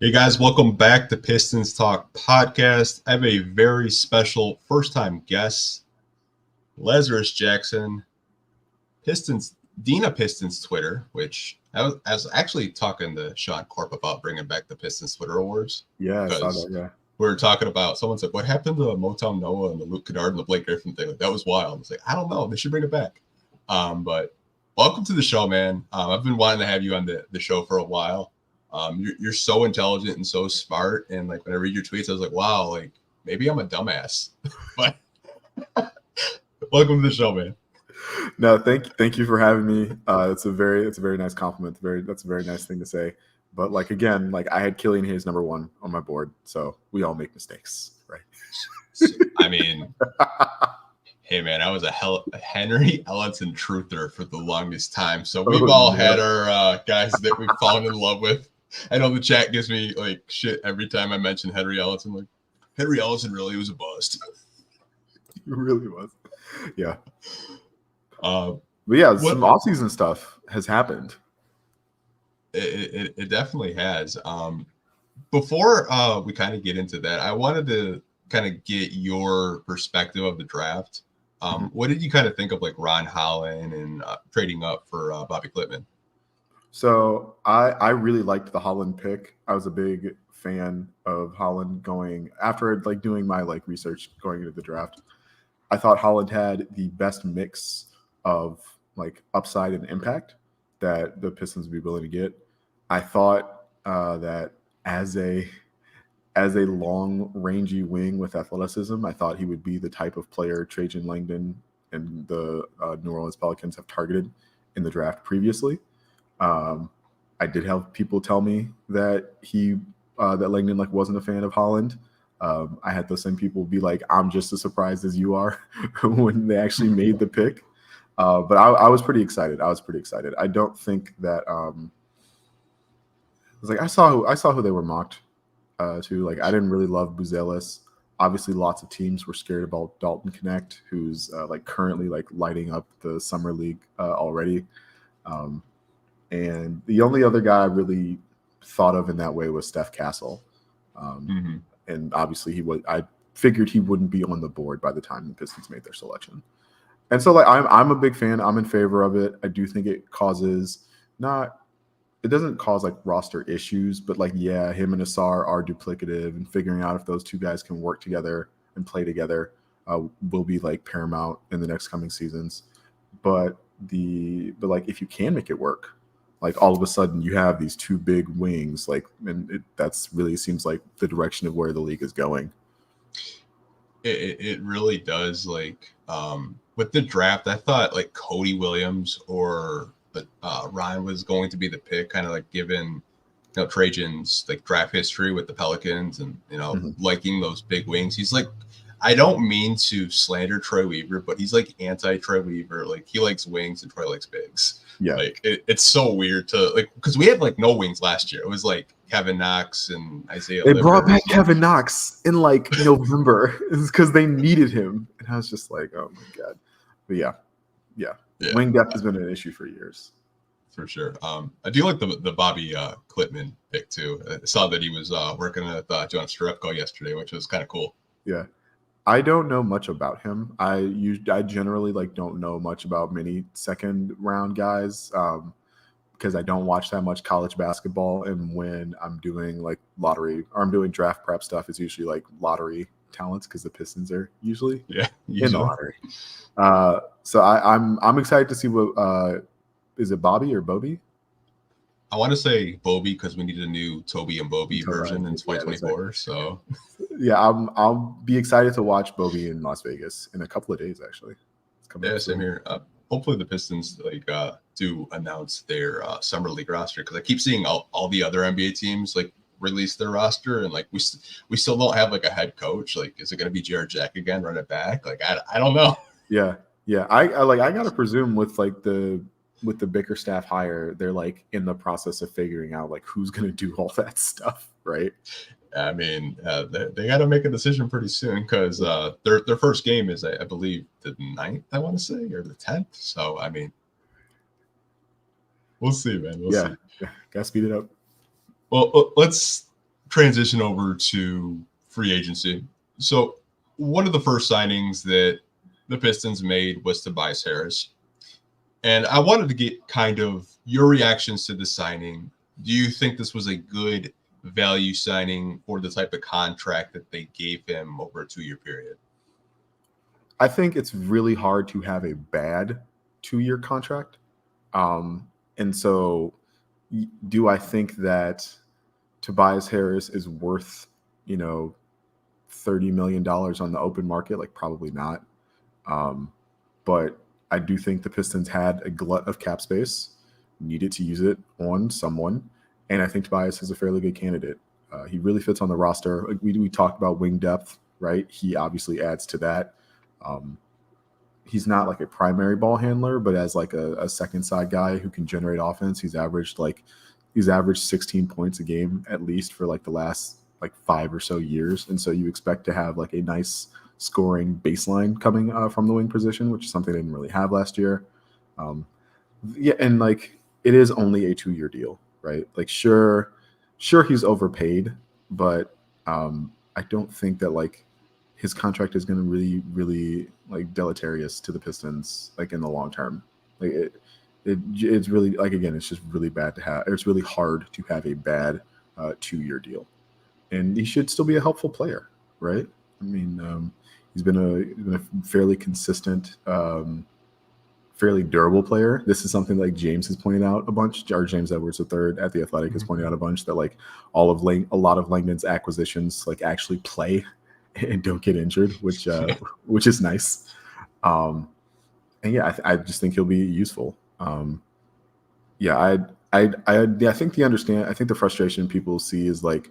Hey guys, welcome back to Pistons Talk Podcast. I have a very special first-time guest, Lazarus Jackson, Dean of Pistons Twitter, which I was actually talking to Sean Corp about bringing back the Pistons Twitter Awards. Yeah, I saw Because that, yeah. we were talking about, someone said, what happened to Motown Noah and the Luke Kennard and the Blake Griffin thing? Like, that was wild. I was like, I don't know. They should bring it back. But welcome to the show, man. I've been wanting to have you on the show for a while. You're so intelligent and so smart. And like when I read your tweets, I was like, wow, like maybe I'm a dumbass. But welcome to the show, man. No, thank you for having me. It's a very nice compliment. That's a very nice thing to say. But like again, like I had Killian Hayes number 1 on my board, so we all make mistakes, right? I mean, hey man, I was a Henry Ellenson truther for the longest time. So we've all had our guys that we've fallen in love with. I know the chat gives me like shit every time I mention Henry Ellenson. Like Henry Ellenson really was a bust. He really was. Yeah. But yeah, some offseason stuff has happened. It definitely has. Before we kind of get into that, I wanted to kind of get your perspective of the draft. What did you kind of think of like Ron Holland and trading up for Bobby Klippman? So I really liked the Holland pick. I was a big fan of Holland going after like doing my like research going into the draft. I thought Holland had the best mix of like upside and impact that the Pistons would be willing to get. I thought that as a long rangy wing with athleticism, I thought he would be the type of player Trajan Langdon and the New Orleans Pelicans have targeted in the draft previously. I did have people tell me that that Langdon like wasn't a fan of Holland. I had those same people be like, I'm just as surprised as you are when they actually made the pick. But I was pretty excited. I don't think that I was like I saw who they were mocked to. Like I didn't really love Buzelis. Obviously, lots of teams were scared about Dalton Connect, who's like currently like lighting up the summer league already. And the only other guy I really thought of in that way was Steph Castle. And obviously I figured he wouldn't be on the board by the time the Pistons made their selection. And so like I'm a big fan. I'm in favor of it. I do think it doesn't cause like roster issues, but like, yeah, him and Asar are duplicative, and figuring out if those two guys can work together and play together will be like paramount in the next coming seasons. But like if you can make it work, like all of a sudden you have these two big wings, like, and that's really seems like the direction of where the league is going. It really does. Like with the draft, I thought like Cody Williams or Ryan was going to be the pick, kind of like given Trajan's like draft history with the Pelicans and liking those big wings. He's like, I don't mean to slander Troy Weaver, but he's like anti Troy Weaver. Like he likes wings and Troy likes bigs. Yeah, like it's so weird to like because we had like no wings last year. It was like Kevin Knox and Isaiah. They brought back Kevin Knox in like November because they needed him, and I was just like, oh my god. But yeah. Wing depth has been an issue for years. For sure. I do like the Bobby Klippman pick too. I saw that he was working with John Starepko yesterday, which was kind of cool. Yeah. I don't know much about him. I generally like don't know much about many second round guys because I don't watch that much college basketball. And when I'm doing like lottery or I'm doing draft prep stuff, it's usually like lottery talents because the Pistons are usually in the lottery. So I'm excited to see what is it Bobby or Bobby? I want to say Bobby because we need a new Toby and Bobby version in 2024. Yeah, so yeah, I'll be excited to watch Bobby in Las Vegas in a couple of days. Actually, it's coming same here. Hopefully the Pistons like do announce their summer league roster because I keep seeing all the other NBA teams like release their roster and like we still don't have like a head coach. Like, is it going to be Jared Jack again? Run it back? Like I don't know. Yeah. I gotta presume with the Bickerstaff hire, they're like in the process of figuring out like who's going to do all that stuff, right? I mean, they got to make a decision pretty soon because their first game is, I believe, the 9th, I want to say, or the 10th. So, I mean, we'll see, man. We'll see. Yeah, gotta speed it up. Well, let's transition over to free agency. So one of the first signings that the Pistons made was Tobias Harris. And I wanted to get kind of your reactions to the signing. Do you think this was a good value signing for the type of contract that they gave him over a 2-year period? I think it's really hard to have a bad 2-year contract. And so do I think that Tobias Harris is worth, $30 million on the open market? Like, probably not. But I do think the Pistons had a glut of cap space, needed to use it on someone. And I think Tobias is a fairly good candidate. He really fits on the roster. We talked about wing depth, right? He obviously adds to that. He's not like a primary ball handler, but as like a second side guy who can generate offense. He's averaged 16 points a game at least for like the last 5 or so years. And so you expect to have like a nice scoring baseline coming from the wing position, which is something they didn't really have last year. And like it is only a 2-year deal, right? Like sure he's overpaid, but I don't think that like his contract is going to really, really like deleterious to the Pistons, like in the long term. Like it's really like, again, it's just really bad to have. It's really hard to have a bad 2-year deal, and he should still be a helpful player, right? I mean, he's been a fairly consistent, fairly durable player. This is something like James has pointed out a bunch. Or James Edwards III at The Athletic has pointed out a bunch that like a lot of Langdon's acquisitions like actually play and don't get injured, which is nice. And yeah, I just think he'll be useful. I think I think the frustration people see is like,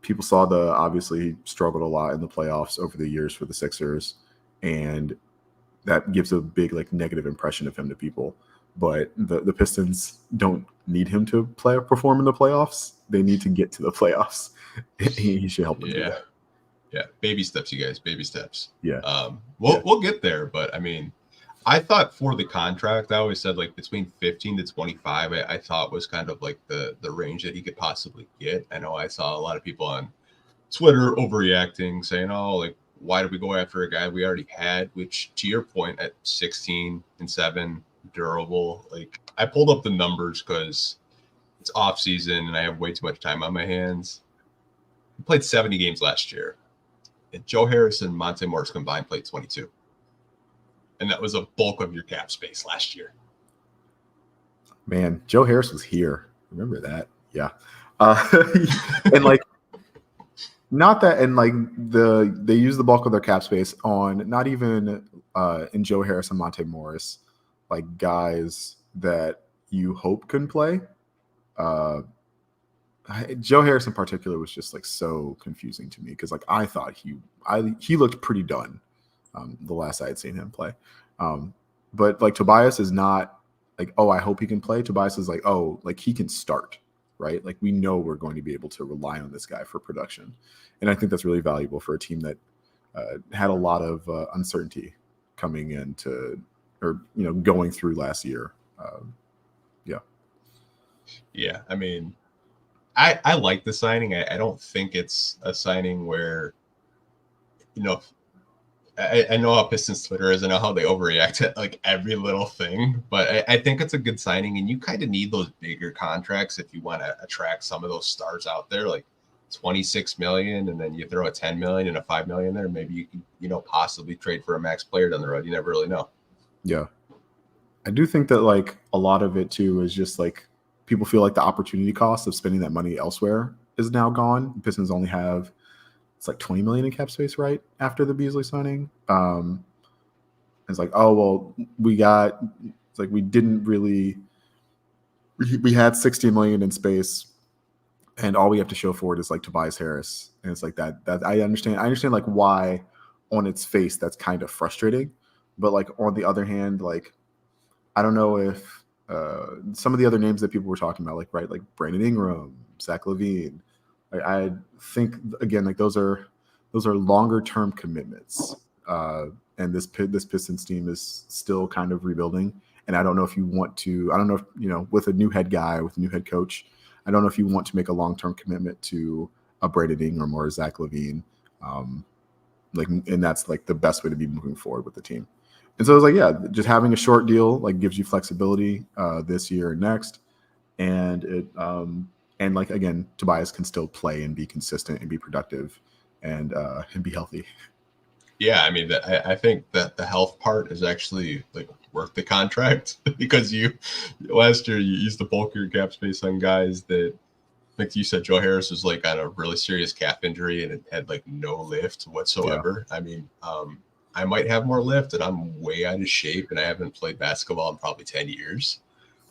people saw obviously he struggled a lot in the playoffs over the years for the Sixers, and that gives a big like negative impression of him to people. But the Pistons don't need him to perform in the playoffs. They need to get to the playoffs. He should help them do that. Yeah, baby steps, you guys, baby steps. Yeah. We'll get there, but I mean, I thought for the contract, I always said like between 15 to 25, I thought was kind of like the range that he could possibly get. I know I saw a lot of people on Twitter overreacting, saying, "Oh, like why did we go after a guy we already had?" Which, to your point, at 16 and 7, durable. Like I pulled up the numbers because it's off season and I have way too much time on my hands. He played 70 games last year. And Joe Harris and Monte Morris combined played 22. And that was a bulk of your cap space last year. Man, Joe Harris was here. Remember that? Yeah. And like, not that, and like they use the bulk of their cap space on not even in Joe Harris and Monte Morris, like guys that you hope can play. Joe Harris in particular was just like so confusing to me because like I thought he looked pretty done the last I had seen him play. But like Tobias is not like, oh, I hope he can play. Tobias is like, oh, like he can start, right? Like we know we're going to be able to rely on this guy for production. And I think that's really valuable for a team that had a lot of uncertainty coming into going through last year. Yeah, I mean, I like the signing. I don't think it's a signing where, I know how Pistons Twitter is. I know how they overreact to like every little thing, but I think it's a good signing. And you kind of need those bigger contracts if you want to attract some of those stars out there, like 26 million, and then you throw a 10 million and a 5 million there. Maybe you can, possibly trade for a max player down the road. You never really know. Yeah, I do think that like a lot of it too is just like people feel like the opportunity cost of spending that money elsewhere is now gone. Pistons only have it's like 20 million in cap space right after the Beasley signing. It's like, oh well, we had 60 million in space, and all we have to show for it is like Tobias Harris, and it's like that I understand like why on its face that's kind of frustrating, but like on the other hand, like I don't know if some of the other names that people were talking about, like Brandon Ingram, Zach LaVine. I think again, like those are longer term commitments, and this Pistons team is still kind of rebuilding. And I don't know if you want to. I don't know if with a new head guy, with a new head coach. I don't know if you want to make a long-term commitment to a Brandon Ingram or Zach LaVine. And that's like the best way to be moving forward with the team. And so I was like, yeah, just having a short deal like gives you flexibility this year and next. And and like, again, Tobias can still play and be consistent and be productive and be healthy. Yeah, I mean, I think that the health part is actually like worth the contract because last year you used the bulk of your cap space on guys that, like you said, Joe Harris was like on a really serious calf injury and it had like no lift whatsoever. Yeah. I mean, I might have more lift and I'm way out of shape and I haven't played basketball in probably 10 years.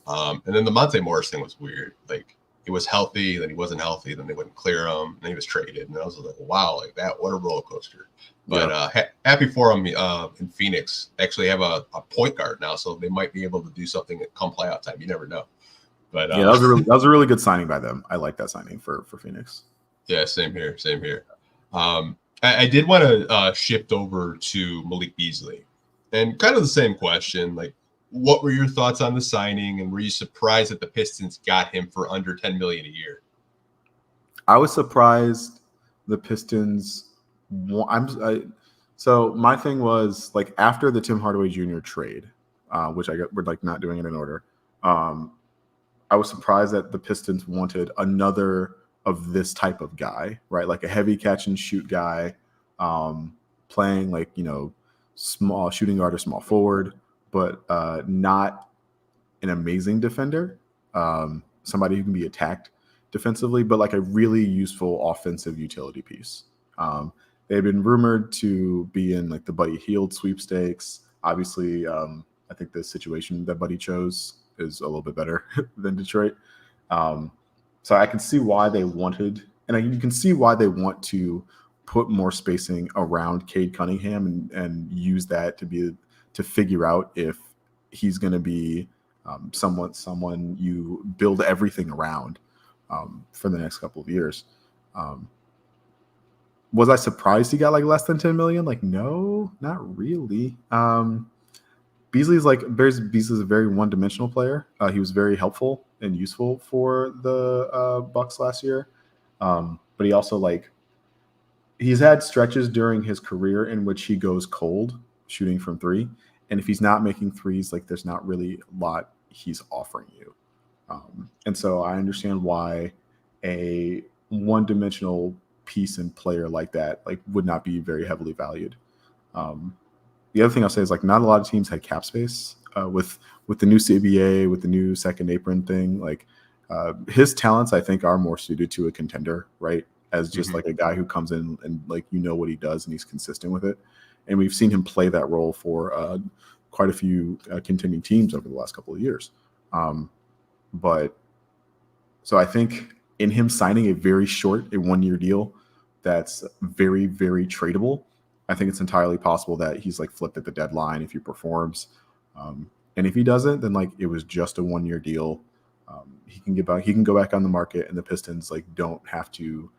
And then the Monte Morris thing was weird. Like he was healthy, then he wasn't healthy, then they wouldn't clear him, and he was traded. And I was like, wow, like that, what a roller coaster. But happy for him in Phoenix. Actually have a point guard now, so they might be able to do something come playoff time. You never know. But yeah, that was a really good signing by them. I like that signing for Phoenix. Yeah, same here. I did want to shift over to Malik Beasley, and kind of the same question. Like, what were your thoughts on the signing, and were you surprised that the Pistons got him for under $10 million a year? I was surprised the Pistons. So my thing was like after the Tim Hardaway Jr. trade, which we're like not doing it in order. I was surprised that the Pistons wanted another of this type of guy, right? Like a heavy catch and shoot guy, playing like, small shooting guard or small forward, but not an amazing defender. Somebody who can be attacked defensively, but like a really useful offensive utility piece. They've been rumored to be in like the Buddy Hield sweepstakes. Obviously, I think the situation that Buddy chose is a little bit better than Detroit. So I can see why they wanted, and you can see why they want to put more spacing around Cade Cunningham and use that to figure out if he's going to be someone you build everything around for the next couple of years. Was I surprised he got like less than 10 million? Like, no, not really. Beasley's a very one-dimensional player. He was very helpful and useful for the Bucks last year. But he also he's had stretches during his career in which he goes cold shooting from three. And if he's not making threes, like there's not really a lot he's offering you. And so I understand why a one-dimensional piece and player like that would not be very heavily valued. The other thing I'll say is not a lot of teams had cap space with the new CBA, with the new second apron thing. His talents, I think, are more suited to a contender, right? As just a guy who comes in and what he does and he's consistent with it. And we've seen him play that role for quite a few contending teams over the last couple of years. But so I think in him signing a 1 year deal that's very, very tradable, I think it's entirely possible that he's flipped at the deadline if he performs. And if he doesn't, then it was just a 1 year deal. He can go back on the market, and the Pistons don't have to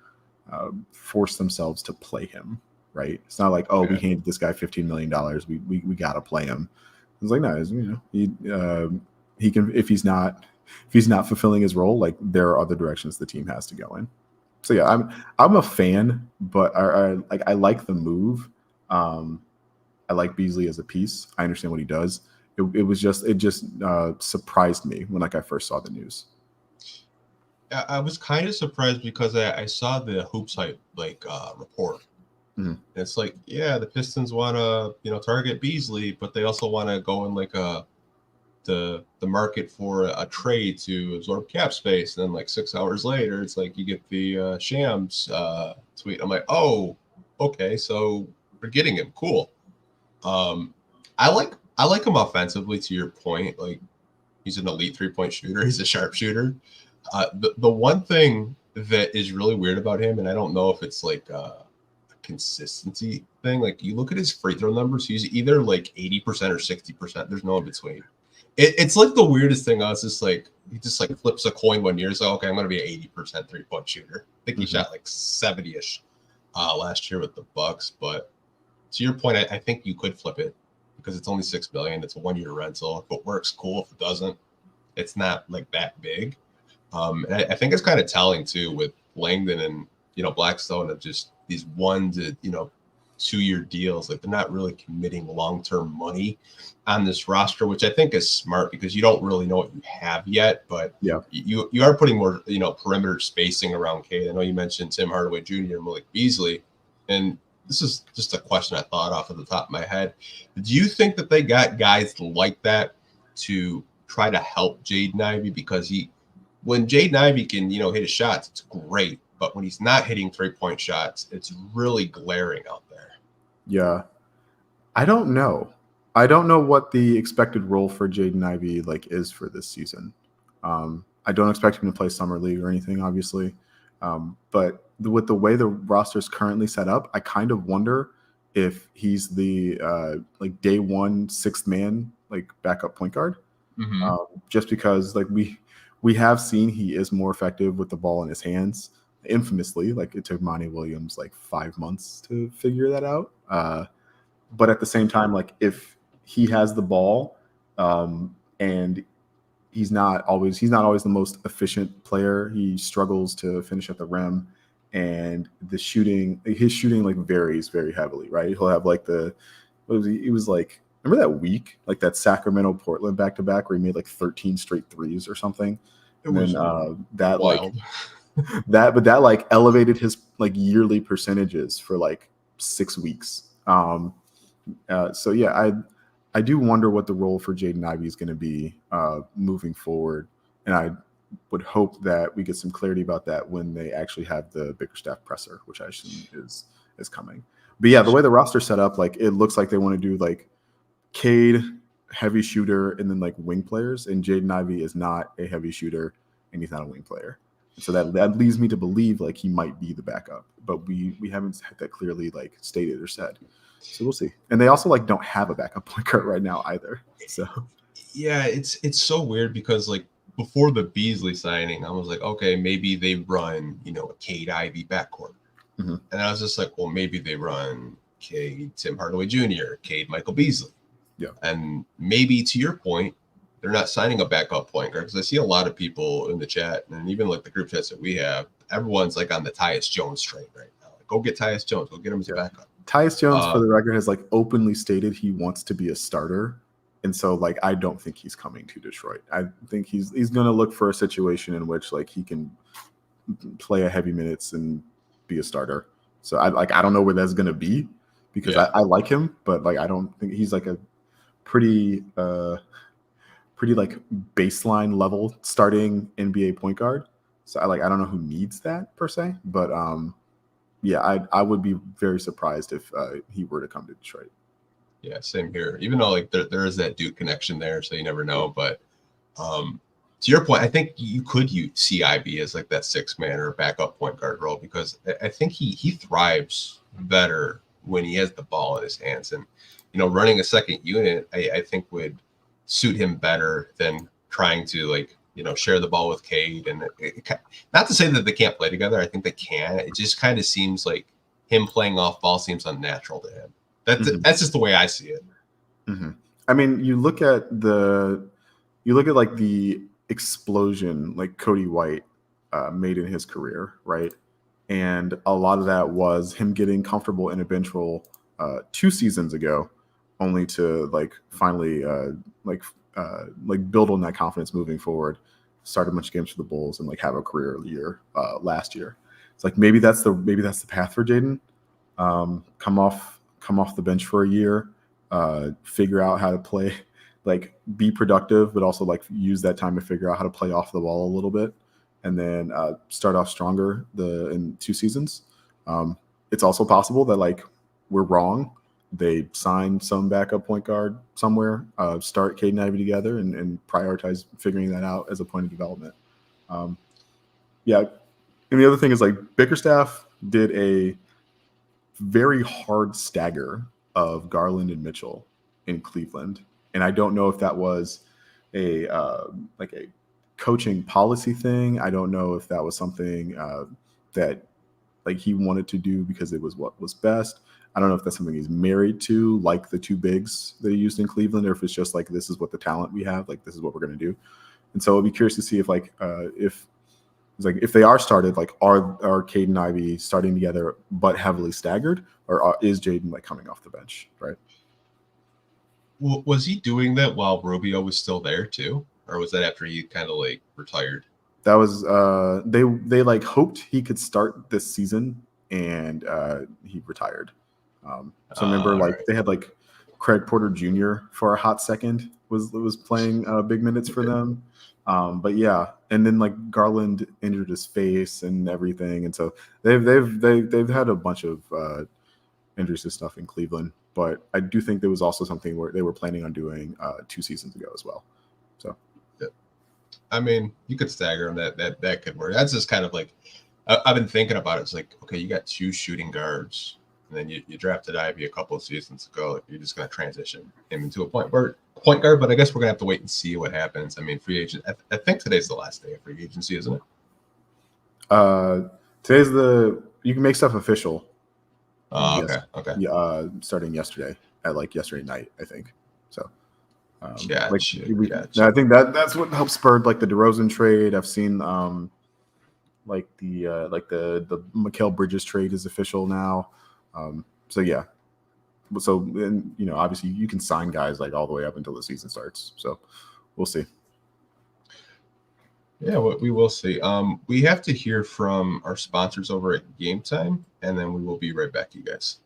force themselves to play him. Right? It's not we handed this guy $15 million. We got to play him. It's no, he can if he's not fulfilling his role. There are other directions the team has to go in. So yeah, I'm a fan, but I like the move. I like Beasley as a piece. I understand what he does. It just surprised me when I first saw the news. I was kind of surprised because I saw the Hoops Hype report. Mm-hmm. It's the Pistons want to target Beasley, but they also want to go in the market for a trade to absorb cap space. And then 6 hours later, it's you get the Shams tweet. I'm like, oh, okay, so we're getting him. Cool. I like him offensively. To your point, he's an elite 3-point shooter. He's a sharpshooter. The one thing that is really weird about him, and I don't know if it's a consistency thing. You look at his free throw numbers, he's either 80% or 60%. There's no in between. It's the weirdest thing. I was just he just flips a coin 1 year. So okay, I'm going to be an 80% 3-point shooter. I think he shot 70-ish last year with the Bucks. But to your point, I think you could flip it because it's only $6 million. It's a 1 year rental. If it works, cool. If it doesn't, it's not that big. And I think it's kind of telling too with Langdon and Blackstone of just these 1 to 2-year deals. Like they're not really committing long-term money on this roster, which I think is smart because you don't really know what you have yet. But yeah, you are putting more perimeter spacing around Cade. I know you mentioned Tim Hardaway Jr. and Malik Beasley, and this is just a question I thought off of the top of my head. Do you think that they got guys like that to try to help Jaden Ivey? Because when Jaden Ivey can, hit his shots, it's great. But when he's not hitting 3-point shots, it's really glaring out there. Yeah. I don't know. I don't know what the expected role for Jaden Ivey is for this season. I don't expect him to play summer league or anything, obviously. But with the way the roster is currently set up, I kind of wonder if he's the day one sixth man backup point guard. Mm-hmm. Just because we have seen he is more effective with the ball in his hands. Infamously, it took Monty Williams 5 months to figure that out. But at the same time, if he has the ball, and he's not always the most efficient player. He struggles to finish at the rim, and his shooting varies very heavily. Right, he'll have remember that week, that Sacramento Portland back to back where he made 13 straight threes or something. It was that wild. that elevated his yearly percentages for 6 weeks. So yeah, I do wonder what the role for Jaden Ivey is going to be moving forward, and I would hope that we get some clarity about that when they actually have the Bickerstaff presser, which I assume is coming. But yeah, the way the roster's set up, it looks like they want to do Cade, heavy shooter, and then wing players, and Jaden Ivey is not a heavy shooter and he's not a wing player. So that leads me to believe he might be the backup, but we haven't had that clearly stated or said. So we'll see. And they also don't have a backup point guard right now either. So yeah, it's so weird because before the Beasley signing, I was like, okay, maybe they run a Cade Ivey backcourt, mm-hmm. and I was just like, well, maybe they run Cade Tim Hardaway Jr., Cade Michael Beasley, yeah, and maybe to your point, they're not signing a backup point guard because I see a lot of people in the chat and even the group chats that we have, everyone's on the Tyus Jones train right now. Go get Tyus Jones, go get him as a backup. Tyus Jones, for the record, has openly stated he wants to be a starter, and so I don't think he's coming to Detroit. I think he's going to look for a situation in which he can play a heavy minutes and be a starter. So I don't know where that's going to be because I like him, but I don't think he's a pretty baseline level starting NBA point guard. So I don't know who needs that per se, but yeah, I would be very surprised if he were to come to Detroit. Yeah, same here. Even though there is that Duke connection there, so you never know. But to your point, I think you could see Ivy as that 6-man or backup point guard role because I think he thrives better when he has the ball in his hands, and running a second unit I think would suit him better than trying to share the ball with Cade. And not to say that they can't play together. I think they can. It just kind of seems like him playing off ball seems unnatural to him. That's just the way I see it. Mm-hmm. I mean, you look at the explosion Cody White made in his career, right? And a lot of that was him getting comfortable in a bench role 2 seasons ago, only to finally build on that confidence moving forward, start a bunch of games for the Bulls, and have a career year last year. It's maybe that's the path for Jaden. Come off the bench for a year, figure out how to play, be productive, but also use that time to figure out how to play off the ball a little bit, and then start off stronger in 2 seasons. It's also possible that we're wrong. They sign some backup point guard somewhere, start Cade and Ivey together, and prioritize figuring that out as a point of development. Yeah. And the other thing is Bickerstaff did a very hard stagger of Garland and Mitchell in Cleveland. And I don't know if that was a coaching policy thing. I don't know if that was something that he wanted to do because it was what was best. I don't know if that's something he's married to, the 2 bigs that he used in Cleveland, or if it's just this is what the talent we have, this is what we're going to do. And so I'll be curious to see if It's like if they are started, like are Cade and Ivy starting together but heavily staggered, or is Jaden like coming off the bench, right? Was he doing that while Rubio was still there too, or was that after he kind of like retired? That was they like hoped he could start this season, and he retired. So remember, like right. they had like Craig Porter Jr. for a hot second was playing big minutes for them. But yeah, and then like Garland injured his face and everything, and so they've had a bunch of injuries and stuff in Cleveland. But I do think there was also something where they were planning on doing 2 seasons ago as well. So. I mean, you could stagger them. That could work. That's just kind of like I've been thinking about it. It's like, okay, you got 2 shooting guards, and then you drafted Ivy a couple of seasons ago. Like, you're just going to transition him into a point guard. But I guess we're going to have to wait and see what happens. I mean, free agent. I think today's the last day of free agency, isn't it? Today's you can make stuff official. Okay. Starting yesterday at yesterday night, I think. So. I think that's what helped spur like the DeRozan trade. I've seen the Mikal Bridges trade is official now. So yeah, and obviously you can sign guys like all the way up until the season starts. So we'll see. Yeah, we will see. We have to hear from our sponsors over at Game Time, and then we will be right back, you guys.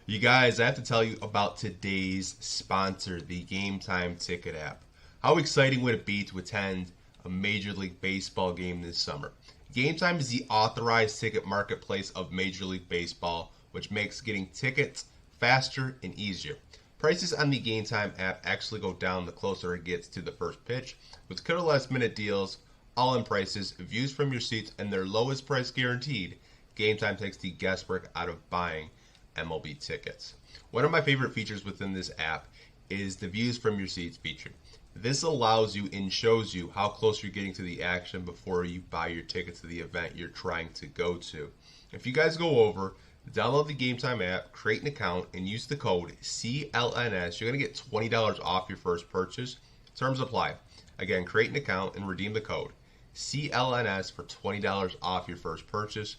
You guys, I have to tell you about today's sponsor, the Game Time Ticket app. How exciting would it be to attend a Major League Baseball game this summer? Game Time is the authorized ticket marketplace of Major League Baseball, which makes getting tickets faster and easier. Prices on the Game Time app actually go down the closer it gets to the first pitch, with killer last minute deals, all-in prices, views from your seats, and their lowest price guaranteed. Game Time takes the guesswork out of buying MLB tickets. One of my favorite features within this app is the views from your seats feature. This allows you and shows you how close you're getting to the action before you buy your ticket to the event you're trying to go to. If you guys go over, download the Game Time app, create an account, and use the code CLNS, you're going to get $20 off your first purchase. Terms apply. Again, create an account and redeem the code CLNS for $20 off your first purchase.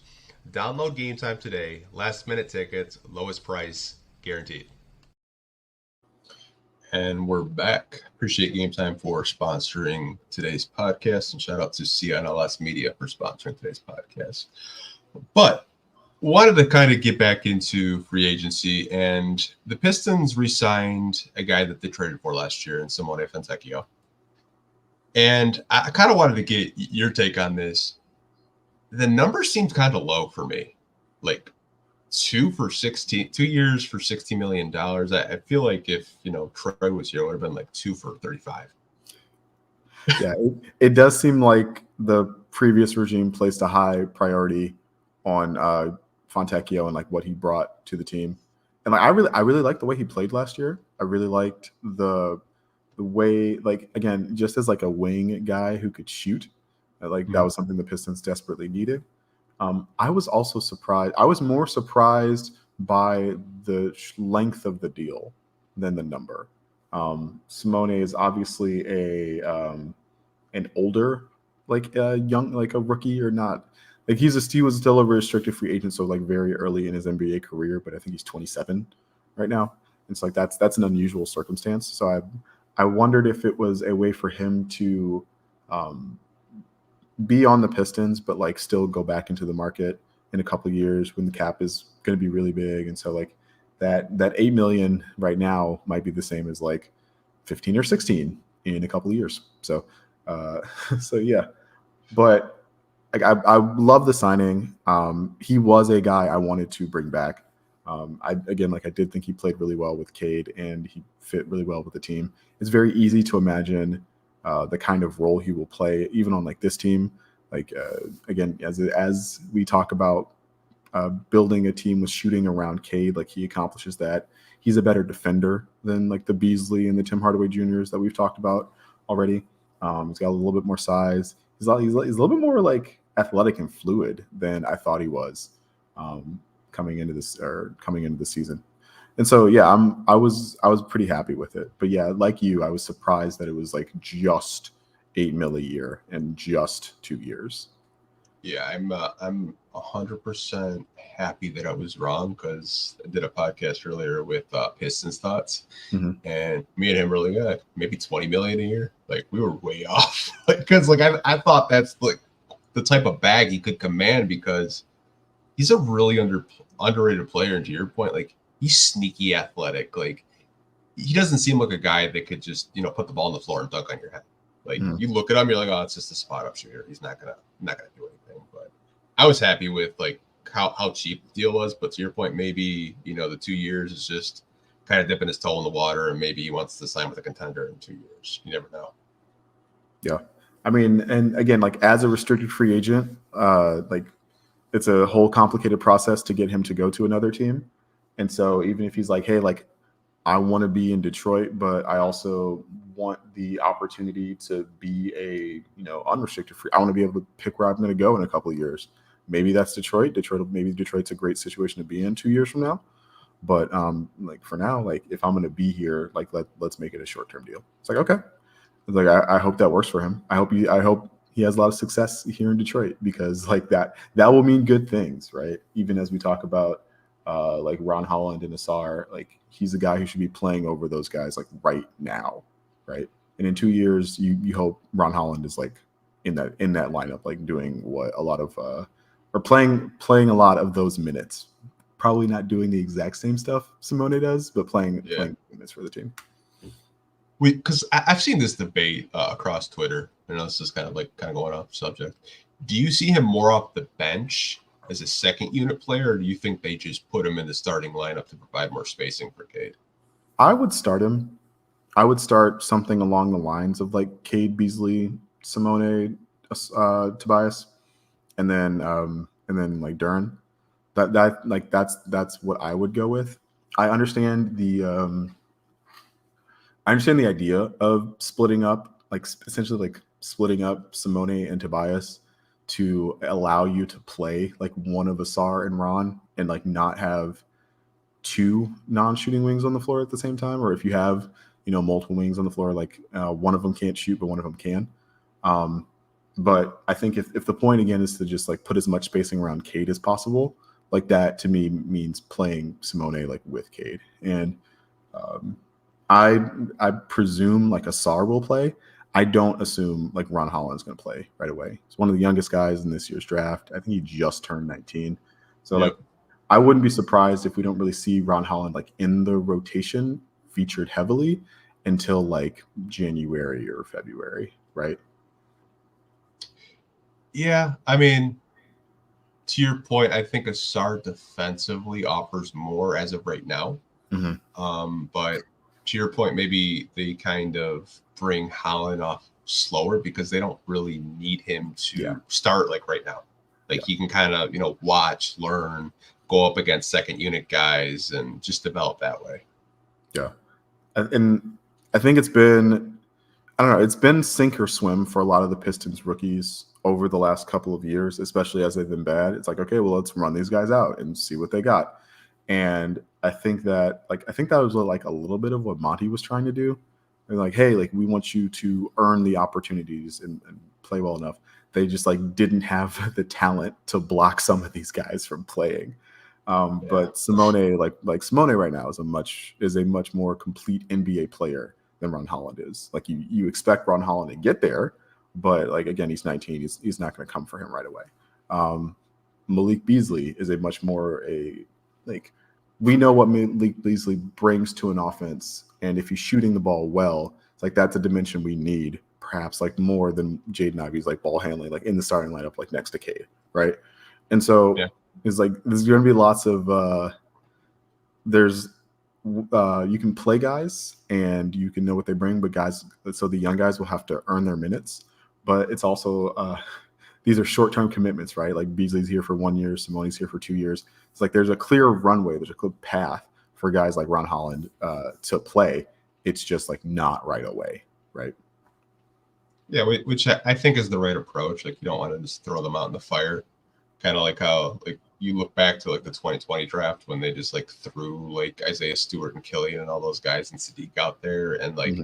Download Game Time today. Last minute tickets, lowest price, guaranteed. And we're back. Appreciate Game Time for sponsoring today's podcast, and shout out to CNLS Media for sponsoring today's podcast. But wanted to kind of get back into free agency, and the Pistons re-signed a guy that they traded for last year in Simone Fontecchio. And I kind of wanted to get your take on this. The number seemed kind of low for me, like 2 years for $60 million. I feel like if Troy was here, it would have been like 2 for 35. Yeah, it does seem like the previous regime placed a high priority on Fontecchio and like what he brought to the team, and like I really liked the way he played last year. I really liked the way, like, again, just as like a wing guy who could shoot. That was something the Pistons desperately needed. I was also surprised. I was more surprised by the length of the deal than the number. Simone is obviously an older, like a young, like a rookie or not. Like he was still a restricted free agent, so like very early in his NBA career. But I think he's 27 right now. It's like that's an unusual circumstance. So I wondered if it was a way for him to be on the Pistons, but like still go back into the market in a couple of years when the cap is going to be really big. And so like that $8 million right now might be the same as like 15 or 16 in a couple of years. So, so yeah, but like I love the signing. He was a guy I wanted to bring back. I did think he played really well with Cade and he fit really well with the team. It's very easy to imagine the kind of role he will play even on like this team. Like again, as we talk about building a team with shooting around Cade, like he accomplishes that. He's a better defender than like the Beasley and the Tim Hardaway Juniors that we've talked about already. He's got a little bit more size. He's a little bit more like athletic and fluid than I thought he was coming into the season. And so yeah, I was pretty happy with it. But yeah, like you, I was surprised that it was like just $8 million a year and just 2 years. Yeah, I'm 100% happy that I was wrong because I did a podcast earlier with Pistons thoughts, Mhm. and me and him were like, maybe 20 million a year. Like we were way off because like I thought that's like the type of bag he could command because he's a really underrated player. And to your point, like he's sneaky athletic. Like he doesn't seem like a guy that could just put the ball on the floor and dunk on your head. Like Mhm. you look at him, you're like, oh, it's just a spot up shooter. He's not gonna do anything. But I was happy with like how cheap the deal was. But to your point, maybe the 2 years is just kind of dipping his toe in the water, and maybe he wants to sign with a contender in 2 years. You never know. Yeah. I mean, and again, like as a restricted free agent, like it's a whole complicated process to get him to go to another team. And so even if he's like, hey, like I want to be in Detroit, but I also want the opportunity to be a, unrestricted free. I want to be able to pick where I'm going to go in a couple of years. Maybe that's Detroit. Maybe Detroit's a great situation to be in 2 years from now. But like for now, like if I'm going to be here, like let's make it a short-term deal. It's like, okay. It's like I hope that works for him. I hope he has a lot of success here in Detroit because like that will mean good things, right? Even as we talk about like Ron Holland and Asar, like he's a guy who should be playing over those guys like right now, right? And in 2 years, you hope Ron Holland is like in that lineup, like doing what a lot of or playing a lot of those minutes. Probably not doing the exact same stuff Simone does, but playing minutes for the team. Because I've seen this debate across Twitter. I know this is kind of going off subject. Do you see him more off the bench as a second unit player, or do you think they just put him in the starting lineup to provide more spacing for Cade? I would start him. I would start something along the lines of like Cade, Beasley, Simone, Tobias, and then like Duren. That's what I would go with. I understand the idea of splitting up, like essentially like splitting up Simone and Tobias to allow you to play like one of Asar and Ron and like not have two non-shooting wings on the floor at the same time, or if you have multiple wings on the floor, like one of them can't shoot but one of them can. But I think if the point again is to just like put as much spacing around Cade as possible, like that to me means playing Simone like with Cade. And I presume like Asar will play. I don't assume like Ron Holland's going to play right away. He's one of the youngest guys in this year's draft. I think he just turned 19. So like I wouldn't be surprised if we don't really see Ron Holland like in the rotation featured heavily until like January or February, right? Yeah, I mean, to your point, I think Asar defensively offers more as of right now. But to your point, maybe they kind of bring Holland off slower because they don't really need him to start like right now. Like he can kind of, watch, learn, go up against second unit guys and just develop that way. Yeah. And I think it's been sink or swim for a lot of the Pistons rookies over the last couple of years, especially as they've been bad. It's like, okay, well, let's run these guys out and see what they got. And I think that was like a little bit of what Monty was trying to do. They're like, hey, like we want you to earn the opportunities and play well enough. They just like didn't have the talent to block some of these guys from playing. But Simone, like Simone right now is a much more complete NBA player than Ron Holland is. Like you expect Ron Holland to get there, but like again, he's 19. He's not going to come for him right away. Malik Beasley is a much more we know what Malik Beasley brings to an offense, and if he's shooting the ball well, it's like that's a dimension we need, perhaps like more than Jaden Ivey's like ball handling, like in the starting lineup, like next to Cade, right? And so it's like there's going to be lots of you can play guys and you can know what they bring, but guys, so the young guys will have to earn their minutes. But it's also these are short-term commitments, right? Like Beasley's here for 1 year, Simone's here for 2 years. It's like there's a clear runway, there's a clear path for guys like Ron Holland to play. It's just like not right away, right? Yeah, which I think is the right approach. Like you don't want to just throw them out in the fire. Kind of like how like you look back to like the 2020 draft when they just like threw like Isaiah Stewart and Killian and all those guys and Sadiq out there and like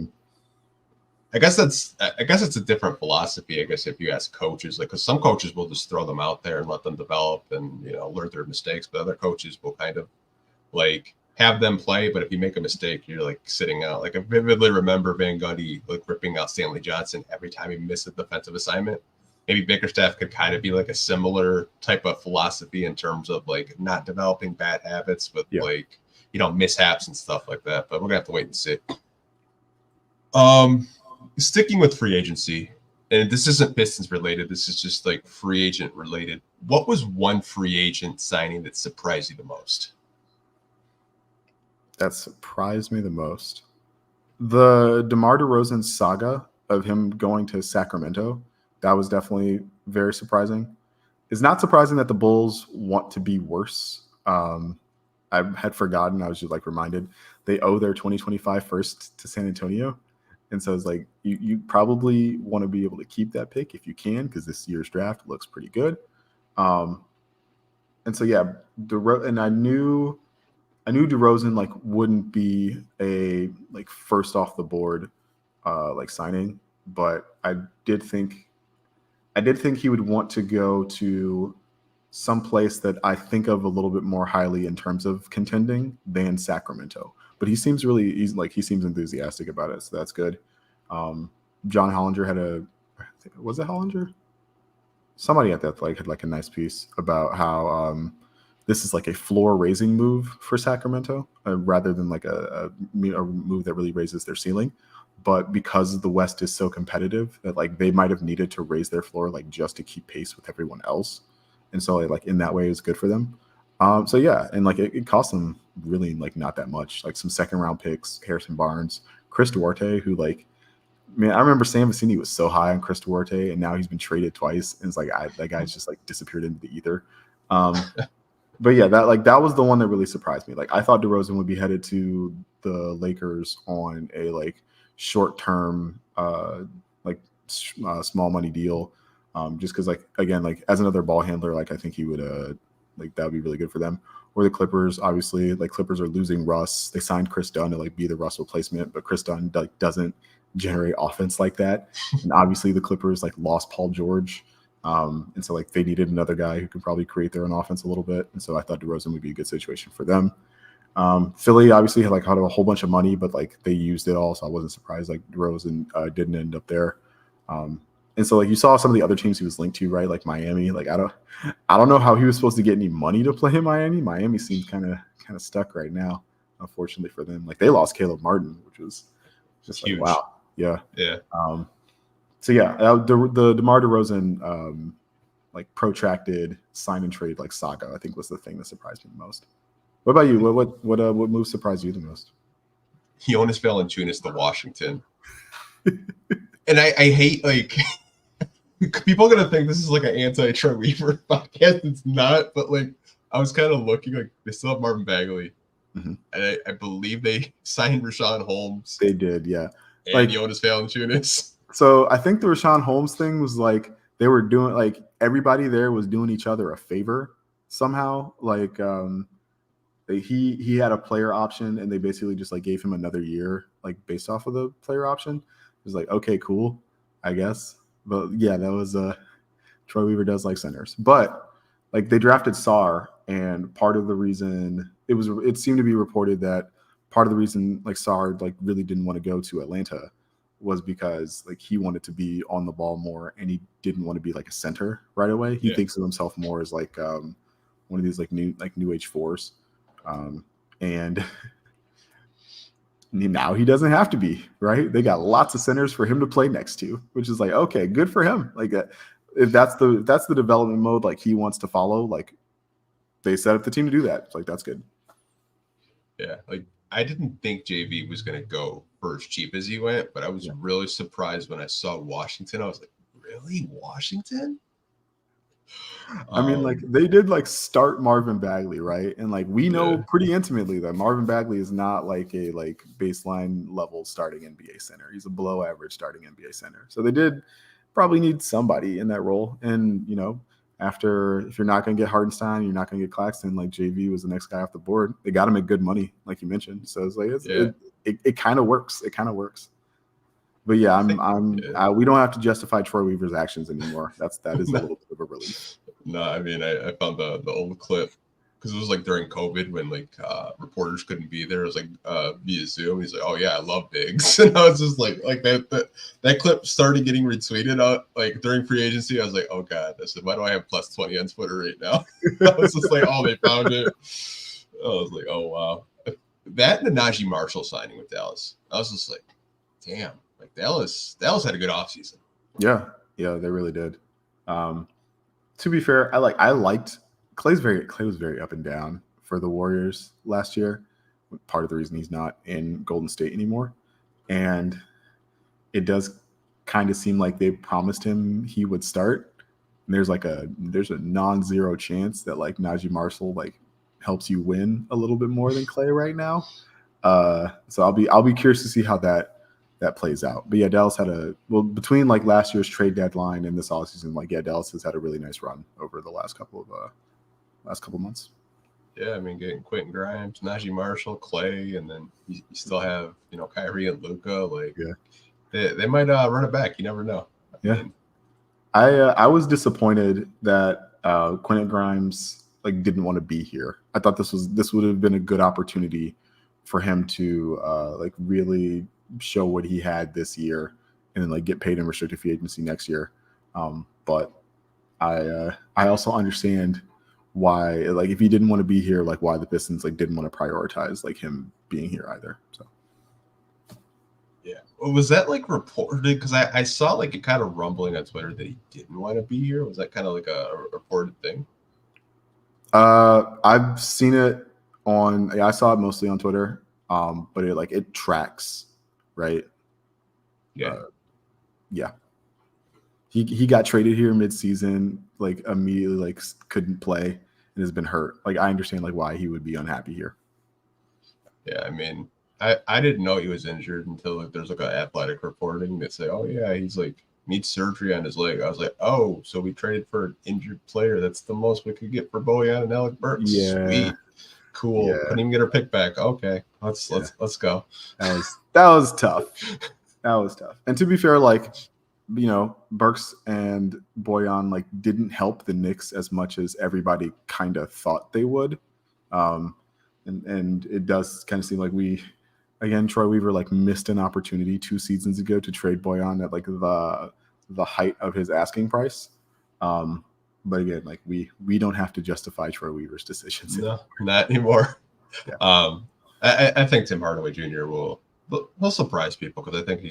I guess it's a different philosophy. I guess if you ask coaches, like, because some coaches will just throw them out there and let them develop and learn their mistakes, but other coaches will kind of like have them play. But if you make a mistake, you're like sitting out. Like I vividly remember Van Gundy like ripping out Stanley Johnson every time he missed a defensive assignment. Maybe Bickerstaff could kind of be like a similar type of philosophy in terms of like not developing bad habits, but like mishaps and stuff like that. But we're gonna have to wait and see. Sticking with free agency, and this isn't Pistons related, this is just like free agent related. What was one free agent signing that surprised you the most? That surprised me the most. The DeMar DeRozan saga of him going to Sacramento, that was definitely very surprising. It's not surprising that the Bulls want to be worse. I had forgotten. I was just like reminded they owe their 2025 first to San Antonio. And so it's like you probably want to be able to keep that pick if you can, because this year's draft looks pretty good. And so and I knew DeRozan like wouldn't be a like first off the board like signing, but I did think he would want to go to some place that I think of a little bit more highly in terms of contending than Sacramento. But he seems enthusiastic about it, so that's good. John Hollinger was it Hollinger? Somebody at that had like a nice piece about how this is like a floor raising move for Sacramento rather than like a move that really raises their ceiling. But because the West is so competitive that like they might have needed to raise their floor like just to keep pace with everyone else, and so like in that way it's good for them. And like it cost them really like not that much, like some second round picks, Harrison Barnes, Chris Duarte, who like, man, I remember Sam Vecini was so high on Chris Duarte, and now he's been traded twice, and it's like that guy's just like disappeared into the ether. But yeah, that was the one that really surprised me. Like I thought DeRozan would be headed to the Lakers on a like short term small money deal, just because like again like as another ball handler, like I think he would like that would be really good for them. Or the Clippers, obviously, like Clippers are losing Russ. They signed Chris Dunn to like be the Russ replacement, but Chris Dunn like doesn't generate offense like that. And obviously the Clippers like lost Paul George. And so like they needed another guy who could probably create their own offense a little bit. And so I thought DeRozan would be a good situation for them. Philly obviously had a whole bunch of money, but like they used it all. So I wasn't surprised like DeRozan didn't end up there. And so like you saw some of the other teams he was linked to, right? Like Miami. Like I don't know how he was supposed to get any money to play in Miami. Miami seems kind of stuck right now, unfortunately for them. Like they lost Caleb Martin, which was just huge. Like, wow. Yeah. Yeah. The DeMar DeRozan like protracted sign and trade like saga, I think was the thing that surprised me the most. What about you? What move surprised you the most? Jonas Valanciunas to Washington. And I hate like people are gonna think this is like an anti-Troy Weaver podcast. It's not, but like I was kind of looking like they still have Marvin Bagley, and I believe they signed Rashawn Holmes. They did, yeah. And like Jonas Valanciunas. So I think the Rashawn Holmes thing was like they were doing like everybody there was doing each other a favor somehow. Like he had a player option and they basically just like gave him another year like based off of the player option. It was like, okay, cool, I guess. But yeah, that was Troy Weaver does like centers. But like they drafted Sarr, and part of the reason it seemed to be reported that part of the reason like Sarr like really didn't want to go to Atlanta was because like he wanted to be on the ball more and he didn't want to be like a center right away. He thinks of himself more as like one of these like new age fours. And now he doesn't have to be, right? They got lots of centers for him to play next to, which is like, okay, good for him. Like if that's the development mode like he wants to follow, like they set up the team to do that. It's like that's good. Yeah, like I didn't think JV was going to go for as cheap as he went, but I was really surprised when I saw Washington. I was like, really? Washington? I mean, like they did like start Marvin Bagley, right? And like we know pretty intimately that Marvin Bagley is not like a like baseline level starting NBA center. He's a below average starting NBA center. So they did probably need somebody in that role. And you know, if you're not going to get Hardenstein, you're not going to get Claxton. Like JV was the next guy off the board. They got him at good money, like you mentioned. So it's like it kind of works. It kind of works. But yeah, we don't have to justify Troy Weaver's actions anymore. That is a little bit of a relief. No, I mean, I found the old clip because it was like during COVID when like reporters couldn't be there. It was like via Zoom. He's like, "Oh yeah, I love bigs," and I was just like that clip started getting retweeted out like during free agency. I was like, "Oh god," I said, "Why do I have +20 on Twitter right now?" I was just like, "Oh, they found it." I was like, "Oh wow." That and the Najee Marshall signing with Dallas. I was just like, "Damn!" Like Dallas had a good offseason. Yeah, they really did. To be fair, I liked Clay was very up and down for the Warriors last year. Part of the reason he's not in Golden State anymore, and it does kind of seem like they promised him he would start. And there's a non-zero chance that like Najee Marshall like helps you win a little bit more than Clay right now. So I'll be curious to see how that plays out. But yeah, Dallas had between like last year's trade deadline and this offseason, like yeah, Dallas has had a really nice run over the last couple months. Yeah, I mean, getting Quentin Grimes, Najee Marshall, Clay, and then you still have Kyrie and Luka. Like, yeah, they might run it back. You never know. I was disappointed that Quentin Grimes like didn't want to be here. I thought this would have been a good opportunity for him to like really show what he had this year and then like get paid in restricted free agency next year. But I also understand why, like, if he didn't want to be here, like why the Pistons like didn't want to prioritize like him being here either. So yeah, was that like reported? Because I saw like it kind of rumbling on Twitter that he didn't want to be here. Was that kind of like a reported thing? I've seen it I saw it mostly on Twitter. But it tracks, right? Yeah. Yeah. He got traded here mid-season, like immediately like couldn't play and has been hurt. Like I understand like why he would be unhappy here. Yeah, I mean, I didn't know he was injured until like there's like an athletic reporting that say, "Oh yeah, he's like needs surgery on his leg." I was like, "Oh, so we traded for an injured player? That's the most we could get for Bojan and Alec Burks." Yeah. Sweet. Cool. Yeah. Couldn't even get her pick back. Okay, let's go. That was tough. That was tough. And to be fair, like Burks and Bojan like didn't help the Knicks as much as everybody kind of thought they would. And it does kind of seem like Troy Weaver like missed an opportunity 2 seasons ago to trade Bojan at like the height of his asking price. But again, like we don't have to justify Troy Weaver's decisions. No, not anymore. Yeah. I think Tim Hardaway Jr. will surprise people because I think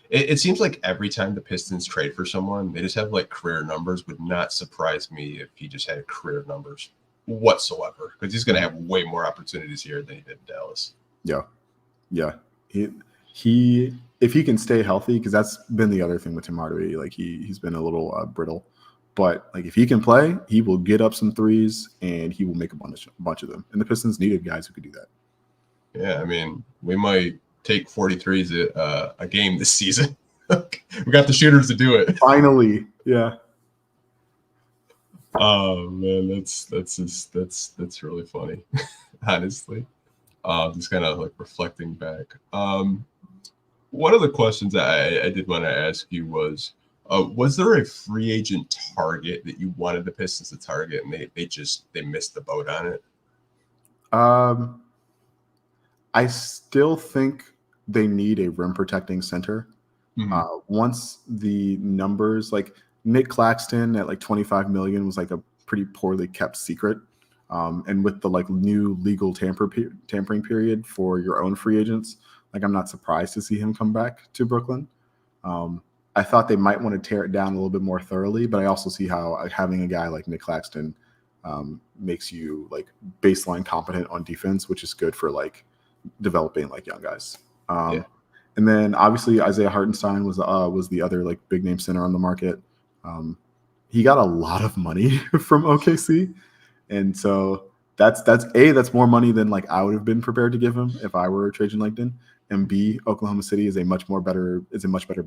it seems like every time the Pistons trade for someone, they just have like career numbers. Would not surprise me if he just had career numbers whatsoever because he's going to have way more opportunities here than he did in Dallas. Yeah. He if he can stay healthy, because that's been the other thing with Tim Hardaway. Like he's been a little brittle. But like if he can play, he will get up some threes and he will make a bunch of them. And the Pistons needed guys who could do that. Yeah, I mean, we might take 43s a game this season. We got the shooters to do it. Finally, yeah. Oh man, that's really funny, honestly. Just kind of like reflecting back. One of the questions I did want to ask you was there a free agent target that you wanted the Pistons to target and they missed the boat on it? I still think they need a rim protecting center. Mm-hmm. Once the numbers, like Nick Claxton at like $25 million was like a pretty poorly kept secret. And with the like new legal tampering period for your own free agents, like I'm not surprised to see him come back to Brooklyn. I thought they might want to tear it down a little bit more thoroughly, but I also see how having a guy like Nick Claxton makes you like baseline competent on defense, which is good for like developing like young guys. And then obviously Isaiah Hartenstein was the other like big name center on the market. He got a lot of money from OKC, and so that's more money than like I would have been prepared to give him if I were Trajan Langdon. And B, Oklahoma City is a much better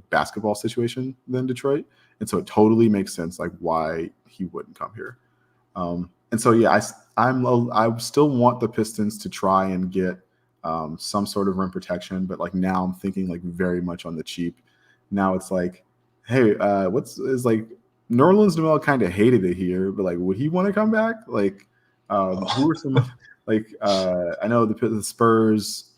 basketball situation than Detroit, and so it totally makes sense like why he wouldn't come here. And so yeah, I still want the Pistons to try and get some sort of rim protection, but like now I'm thinking like very much on the cheap, now it's like, hey, is like Nerlens Noel kind of hated it here, but like, would he want to come back? Like, who are some I know the Spurs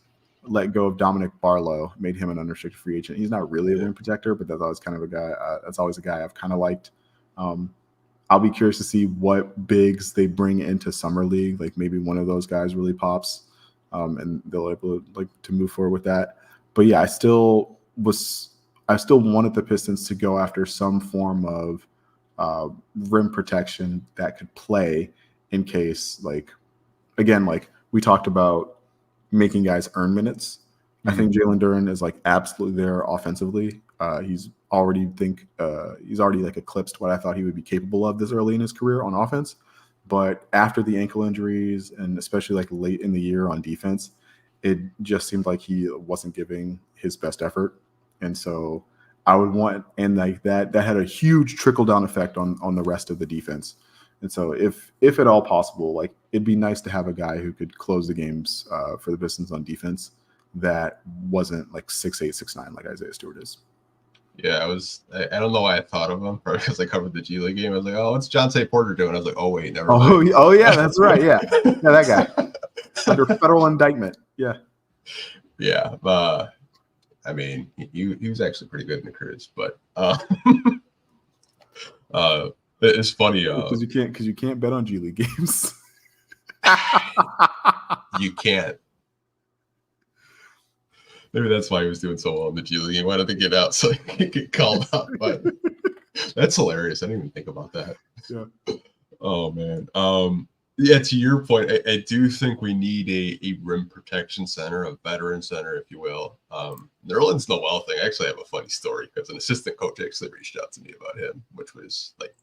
let go of Dominic Barlow, made him an unrestricted free agent. He's not really a rim protector, but that's always kind of a guy. That's always a guy I've kind of liked. I'll be curious to see what bigs they bring into summer league. Like maybe one of those guys really pops, and they'll able to move forward with that. But yeah, I still wanted the Pistons to go after some form of rim protection that could play in case, like, again, like we talked about making guys earn minutes. I think Jalen Duren is like absolutely there offensively. He's already like eclipsed what I thought he would be capable of this early in his career on offense. But after the ankle injuries and especially like late in the year on defense, it just seemed like he wasn't giving his best effort. And so I would want, and like that had a huge trickle down effect on the rest of the defense. And so if at all possible, like it'd be nice to have a guy who could close the games for the Pistons on defense that wasn't like 6'8", 6'9" like Isaiah Stewart is. Yeah, I don't know why I thought of him, probably because I covered the G League game. I was like, oh, what's John St. Porter doing? I was like, oh, wait, never mind. Oh, yeah, that's right. Yeah, that guy. Under federal indictment. Yeah. Yeah. I mean, he was actually pretty good in the Cruz, but it's funny. Because you can't bet on G League games. You can't. Maybe that's why he was doing so well in the G League. He wanted to get out so he could get called out. But that's hilarious. I didn't even think about that. Yeah. Oh, man. Yeah, to your point, I do think we need a rim protection center, a veteran center, if you will. Nerlens Noel thing, I actually have a funny story because an assistant coach actually reached out to me about him, which was like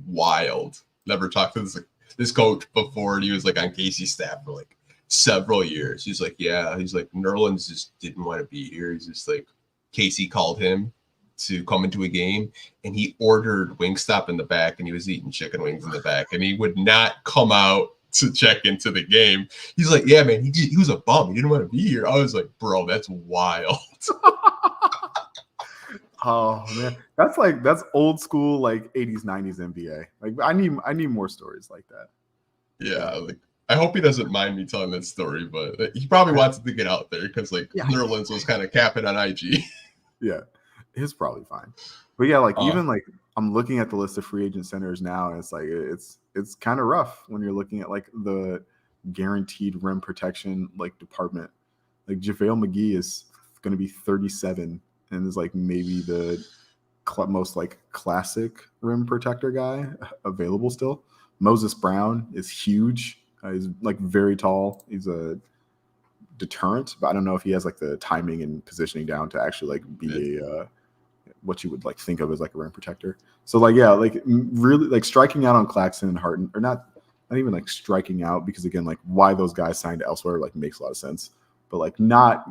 wild. Never talked to this coach before, and he was like on Casey's staff for like several years. He's like, yeah, he's like, Nerlens just didn't want to be here. He's just like, Casey called him to come into a game, and he ordered Wingstop in the back, and he was eating chicken wings in the back, and he would not come out to check into the game. He's like, yeah, man, he was a bum. He didn't want to be here. I was like, bro, that's wild. Oh man, that's old school like 80s 90s NBA. Like I need more stories like that. Yeah, like I hope he doesn't mind me telling that story, but he probably wants it to get out there because like Nerlens was kind of capping on IG. Yeah, it's probably fine. But yeah, like even like I'm looking at the list of free agent centers now, and it's like it's kind of rough when you're looking at like the guaranteed rim protection like department. Like JaVale McGee is going to be 37 and is like maybe the most like classic rim protector guy available still. Moses Brown is huge. He's like very tall. He's a deterrent, but I don't know if he has like the timing and positioning down to actually like be a what you would like think of as like a rim protector. So like yeah, like really like striking out on Claxton and Harden, or not even like striking out, because again like why those guys signed elsewhere like makes a lot of sense. But like not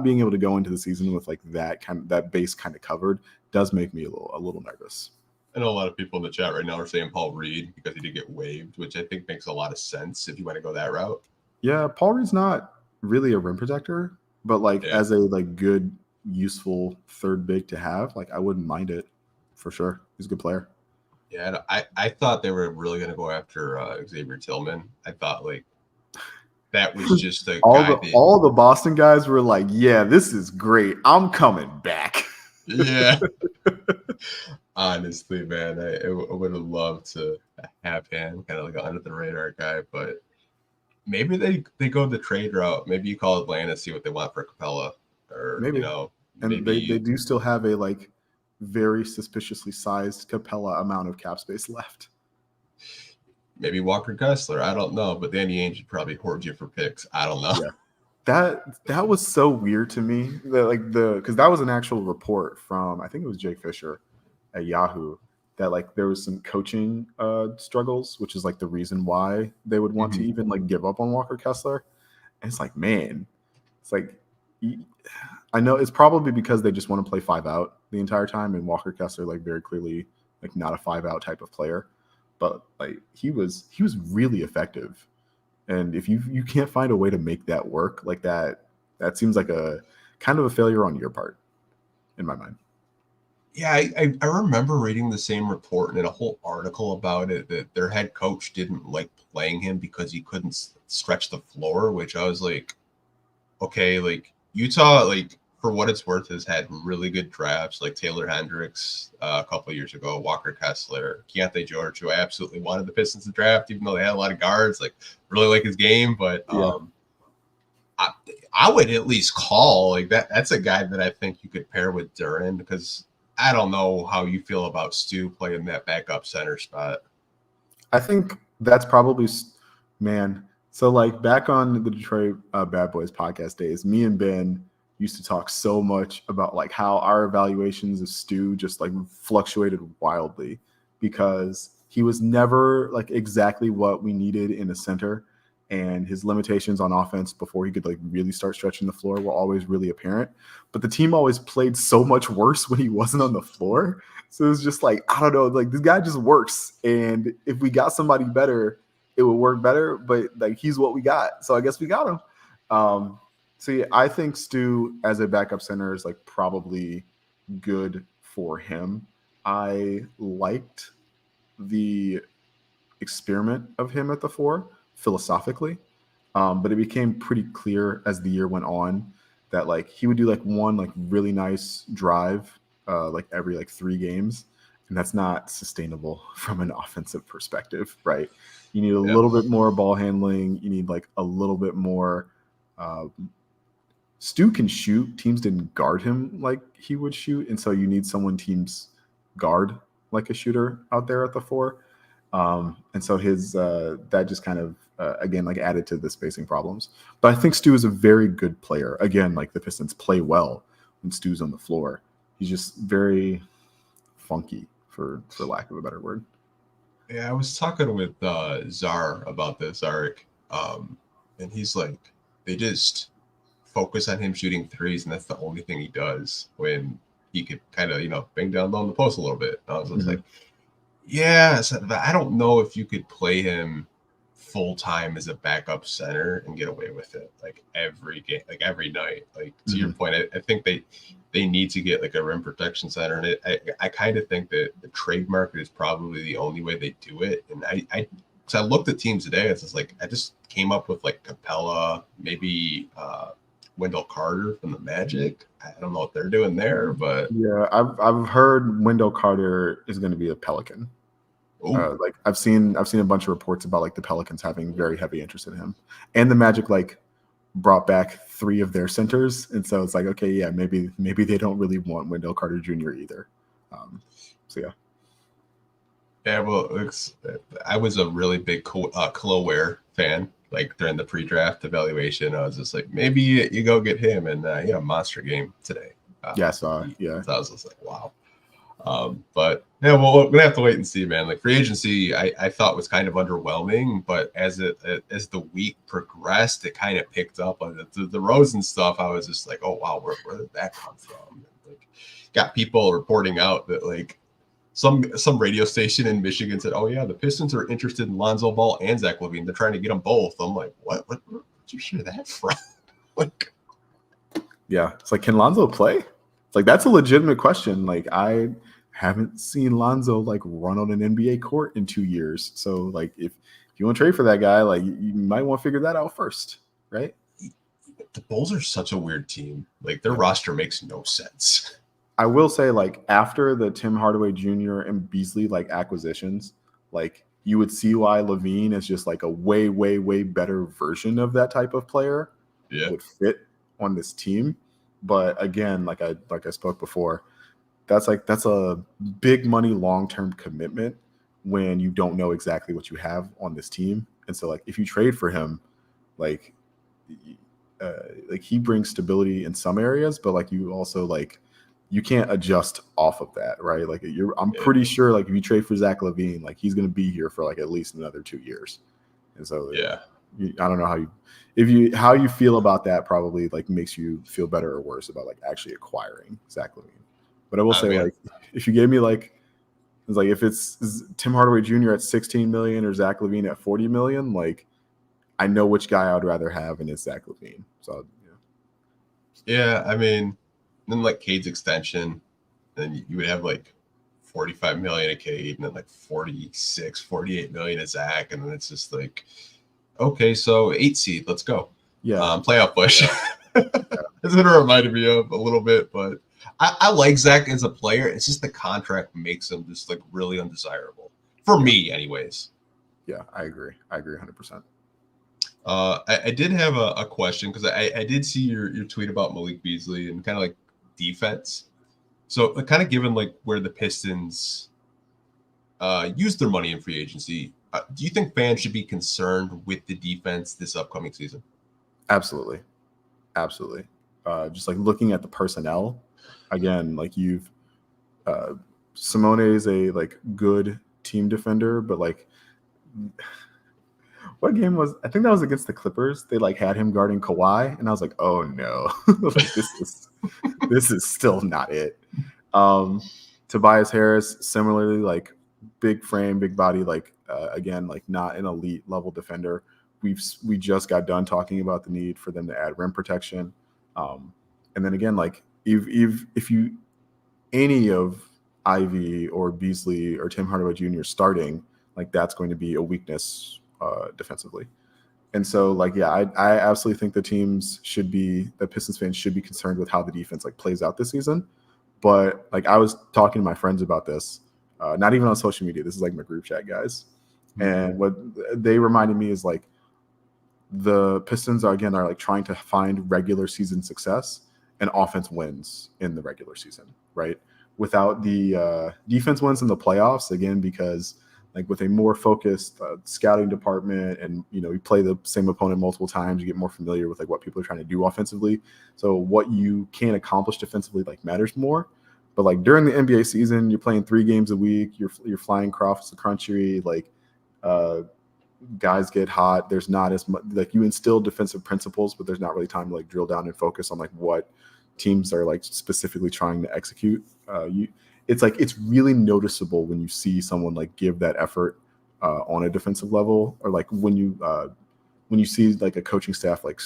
being able to go into the season with like that base kind of covered does make me a little nervous. I know a lot of people in the chat right now are saying Paul Reed because he did get waived, which I think makes a lot of sense if you want to go that route. Yeah, Paul Reed's not really a rim protector, but like as a like good, useful third big to have, like I wouldn't mind it for sure. He's a good player. Yeah, I thought they were really going to go after Xavier Tillman. I thought like that was just a all the Boston guys were like, yeah, this is great. I'm coming back. Yeah. Honestly, man, I would have loved to have him, kind of like an under the radar guy, but maybe they go the trade route. Maybe you call Atlanta, see what they want for Capella, or maybe. And maybe they do still have a like very suspiciously sized Capella amount of cap space left. Maybe Walker Kessler, I don't know, but Danny Ainge would probably hoard you for picks. I don't know. Yeah. That was so weird to me. Because that was an actual report from, I think it was Jake Fisher at Yahoo, that like there was some coaching struggles, which is like the reason why they would want to even like give up on Walker Kessler. And it's like, man, it's like, I know it's probably because they just want to play 5 out the entire time, and Walker Kessler like very clearly like not a 5 out type of player, but like he was really effective. And if you can't find a way to make that work like that seems like a kind of a failure on your part, in my mind. Yeah, I remember reading the same report and in a whole article about it that their head coach didn't like playing him because he couldn't stretch the floor, which I was like, okay, like Utah, like for what it's worth, has had really good drafts, like Taylor Hendricks a couple of years ago, Walker Kessler, Keontae George, who I absolutely wanted the Pistons to draft, even though they had a lot of guards, like really like his game, but Yeah. I would at least call like that. That's a guy that I think you could pair with Duran because I don't know how you feel about Stu playing that backup center spot. I think that's probably, man. So like back on the Detroit Bad Boys podcast days, me and Ben used to talk so much about like how our evaluations of Stu just like fluctuated wildly because he was never like exactly what we needed in a center, and his limitations on offense before he could like really start stretching the floor were always really apparent. But the team always played so much worse when he wasn't on the floor. So it was just like, I don't know, like this guy just works. And if we got somebody better, it would work better. But like he's what we got. So I guess we got him. So yeah, I think Stu as a backup center is like probably good for him. I liked the experiment of him at the 4 philosophically. But it became pretty clear as the year went on that like he would do like one like really nice drive like every like 3 games, and that's not sustainable from an offensive perspective, right? You need a little bit more ball handling. You need like a little bit more. Stu can shoot. Teams didn't guard him like he would shoot, and so you need someone teams guard like a shooter out there at the 4. And so his that just kind of again like added to the spacing problems. But I think Stu is a very good player. Again, like the Pistons play well when Stu's on the floor. He's just very funky, for lack of a better word. Yeah, I was talking with Czar about this, Arik, and he's like, they just focus on him shooting threes, and that's the only thing he does when he could kind of, bang down low in the post a little bit. And I was just like, yeah, so I don't know if you could play him full time as a backup center and get away with it like every game, like every night. Like to your point, I think they need to get like a rim protection center, and I kind of think that the trade market is probably the only way they do it. And I looked at teams today. It's just like I just came up with like Capella, maybe Wendell Carter from the Magic. I don't know what they're doing there, but yeah, I've heard Wendell Carter is going to be a Pelican. Like I've seen a bunch of reports about like the Pelicans having very heavy interest in him, and the Magic like brought back 3 of their centers, and so it's like, okay, yeah, maybe they don't really want Wendell Carter Jr. either. So yeah. Yeah, well, I was a really big Khalil Ware fan. Like during the pre-draft evaluation, I was just like, maybe you go get him, and he had a monster game today. Yeah, I saw it. Yeah, so I was just like, wow. But yeah, well, we're gonna have to wait and see, man. Like free agency, I thought was kind of underwhelming, but as the week progressed, it kind of picked up on the Rosen stuff. I was just like, oh wow, where did that come from? Like, got people reporting out that like some radio station in Michigan said, oh yeah, the Pistons are interested in Lonzo Ball and Zach LaVine. They're trying to get them both. I'm like, what did you hear that from? Like, yeah, it's like, can Lonzo play? It's like that's a legitimate question. Like I haven't seen Lonzo like run on an NBA court in 2 years. So like if you want to trade for that guy, like you might want to figure that out first, right? The Bulls are such a weird team. Like their roster makes no sense. I will say, like after the Tim Hardaway Jr. and Beasley like acquisitions, like you would see why LaVine is just like a way, way, way better version of that type of player. Yeah, would fit on this team. But again, like I spoke before, that's a big money long-term commitment when you don't know exactly what you have on this team. And so like if you trade for him, like he brings stability in some areas, but like you also like you can't adjust off of that, right? Like I'm pretty sure like if you trade for Zach LaVine, like he's going to be here for like at least another 2 years. And so yeah, I don't know how you feel about that. Probably like makes you feel better or worse about like actually acquiring Zach LaVine. But I will say, like, if you gave me like, it's like if it's Tim Hardaway Jr. at 16 million or Zach LaVine at 40 million, like I know which guy I would rather have, and it's Zach LaVine. So yeah, I mean, then like Cade's extension, then you would have like 45 million a Cade, and then like 46, 48 million a Zach, and then it's just like, okay, so 8 seed, let's go. Yeah. Playoff push. Yeah. That's what it reminded me of a little bit, but I like Zach as a player. It's just the contract makes him just like really undesirable for me, anyways. Yeah, I agree 100%. I did have a question because I did see your tweet about Malik Beasley and kind of like defense. So kind of given like where the Pistons use their money in free agency, do you think fans should be concerned with the defense this upcoming season? Absolutely. Just like looking at the personnel, again, like Simone is a like good team defender, but like what game was, I think that was against the Clippers. They like had him guarding Kawhi, and I was like, oh no, like this is still not it. Tobias Harris, similarly, like big frame, big body, like again, like not an elite level defender. We just got done talking about the need for them to add rim protection. And then again, like if you any of Ivy or Beasley or Tim Hardaway Jr. starting, like that's going to be a weakness defensively. And so like, yeah, I absolutely think the Pistons fans should be concerned with how the defense like plays out this season. But like I was talking to my friends about this, not even on social media. This is like my group chat guys. And what they reminded me is like the Pistons are like trying to find regular season success, and offense wins in the regular season, right? Without the defense wins in the playoffs, again, because like with a more focused scouting department and, you play the same opponent multiple times, you get more familiar with like what people are trying to do offensively. So what you can accomplish defensively like matters more. But like during the NBA season, you're playing 3 games a week, you're flying across the country, like guys get hot. There's not as much, like you instill defensive principles, but there's not really time to like drill down and focus on like what teams are like specifically trying to execute. It's really noticeable when you see someone like give that effort on a defensive level, or like when you see like a coaching staff like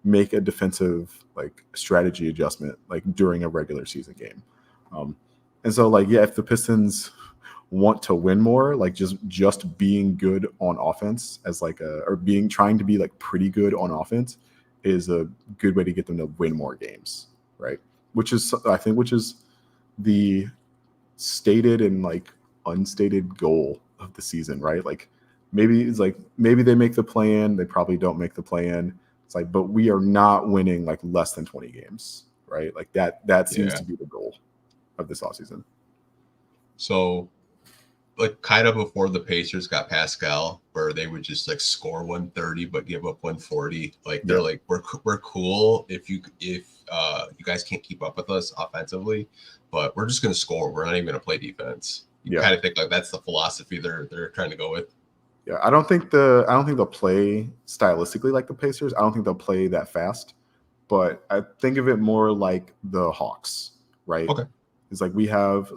make a defensive like strategy adjustment like during a regular season game. And so like, yeah, if the Pistons want to win more, like just being good on offense as like trying to be like pretty good on offense is a good way to get them to win more games, right? Which is the stated and like unstated goal of the season, right? Like maybe they make the play-in, they probably don't make the play-in. It's like, but we are not winning like less than 20 games, right? Like that seems to be the goal of this offseason. So like kind of before the Pacers got Pascal, where they would just like score 130 but give up 140. Like they're like, we're cool if you guys can't keep up with us offensively, but we're just gonna score. We're not even gonna play defense. You kind of think like that's the philosophy they're trying to go with. Yeah, I don't think they'll play stylistically like the Pacers. I don't think they'll play that fast, but I think of it more like the Hawks, right? Okay. It's like we have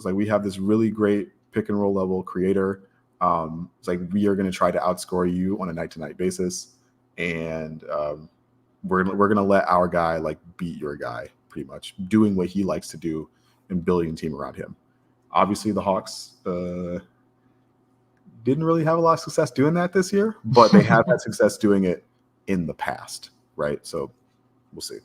this really great pick and roll level creator. It's like we are going to try to outscore you on a night to night basis, and we're going to let our guy like beat your guy, pretty much doing what he likes to do and building a team around him. Obviously, the Hawks didn't really have a lot of success doing that this year, but they have had success doing it in the past, right? So we'll see.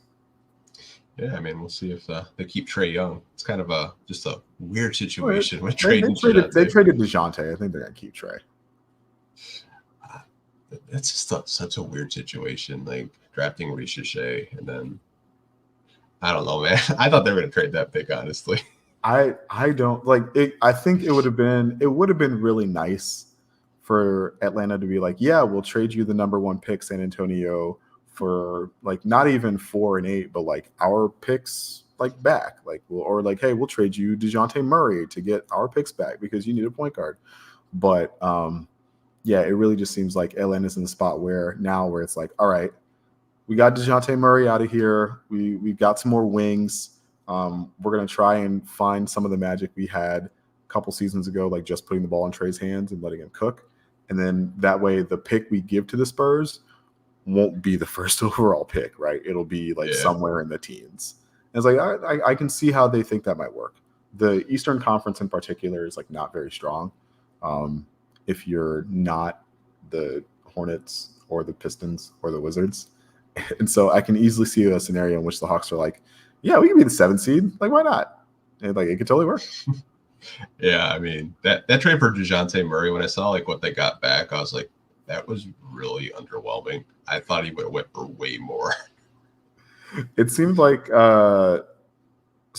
Yeah, I mean, we'll see if they keep Trae Young. It's kind of just a weird situation with they trading. They traded DeJounte. I think they're gonna keep Trae. That's just such a weird situation. Like drafting Ricochet, and then I don't know, man. I thought they were gonna trade that pick, honestly. I don't like it. I think it would have been really nice for Atlanta to be like, yeah, we'll trade you the number 1 pick, San Antonio, for like not even 4 and 8, but like our picks like back, like or like, hey, we'll trade you DeJounte Murray to get our picks back because you need a point guard. But yeah, it really just seems like Atlanta's in the spot where it's like, all right, we got DeJounte Murray out of here. We've got some more wings. We're gonna try and find some of the magic we had a couple seasons ago, like just putting the ball in Trae's hands and letting him cook. And then that way the pick we give to the Spurs won't be the first overall pick, right? It'll be like somewhere in the teens. And it's like I can see how they think that might work. the Eastern Conference in particular is like not very strong. If you're not the Hornets or the Pistons or the Wizards. And so I can easily see a scenario in which the Hawks are like, yeah, we can be the 7th seed. Like, why not? And like, it could totally work. Yeah, I mean, that trade for DeJounte Murray, when I saw like what they got back, I was like, that was really underwhelming. I thought he would have went for way more. It seemed like so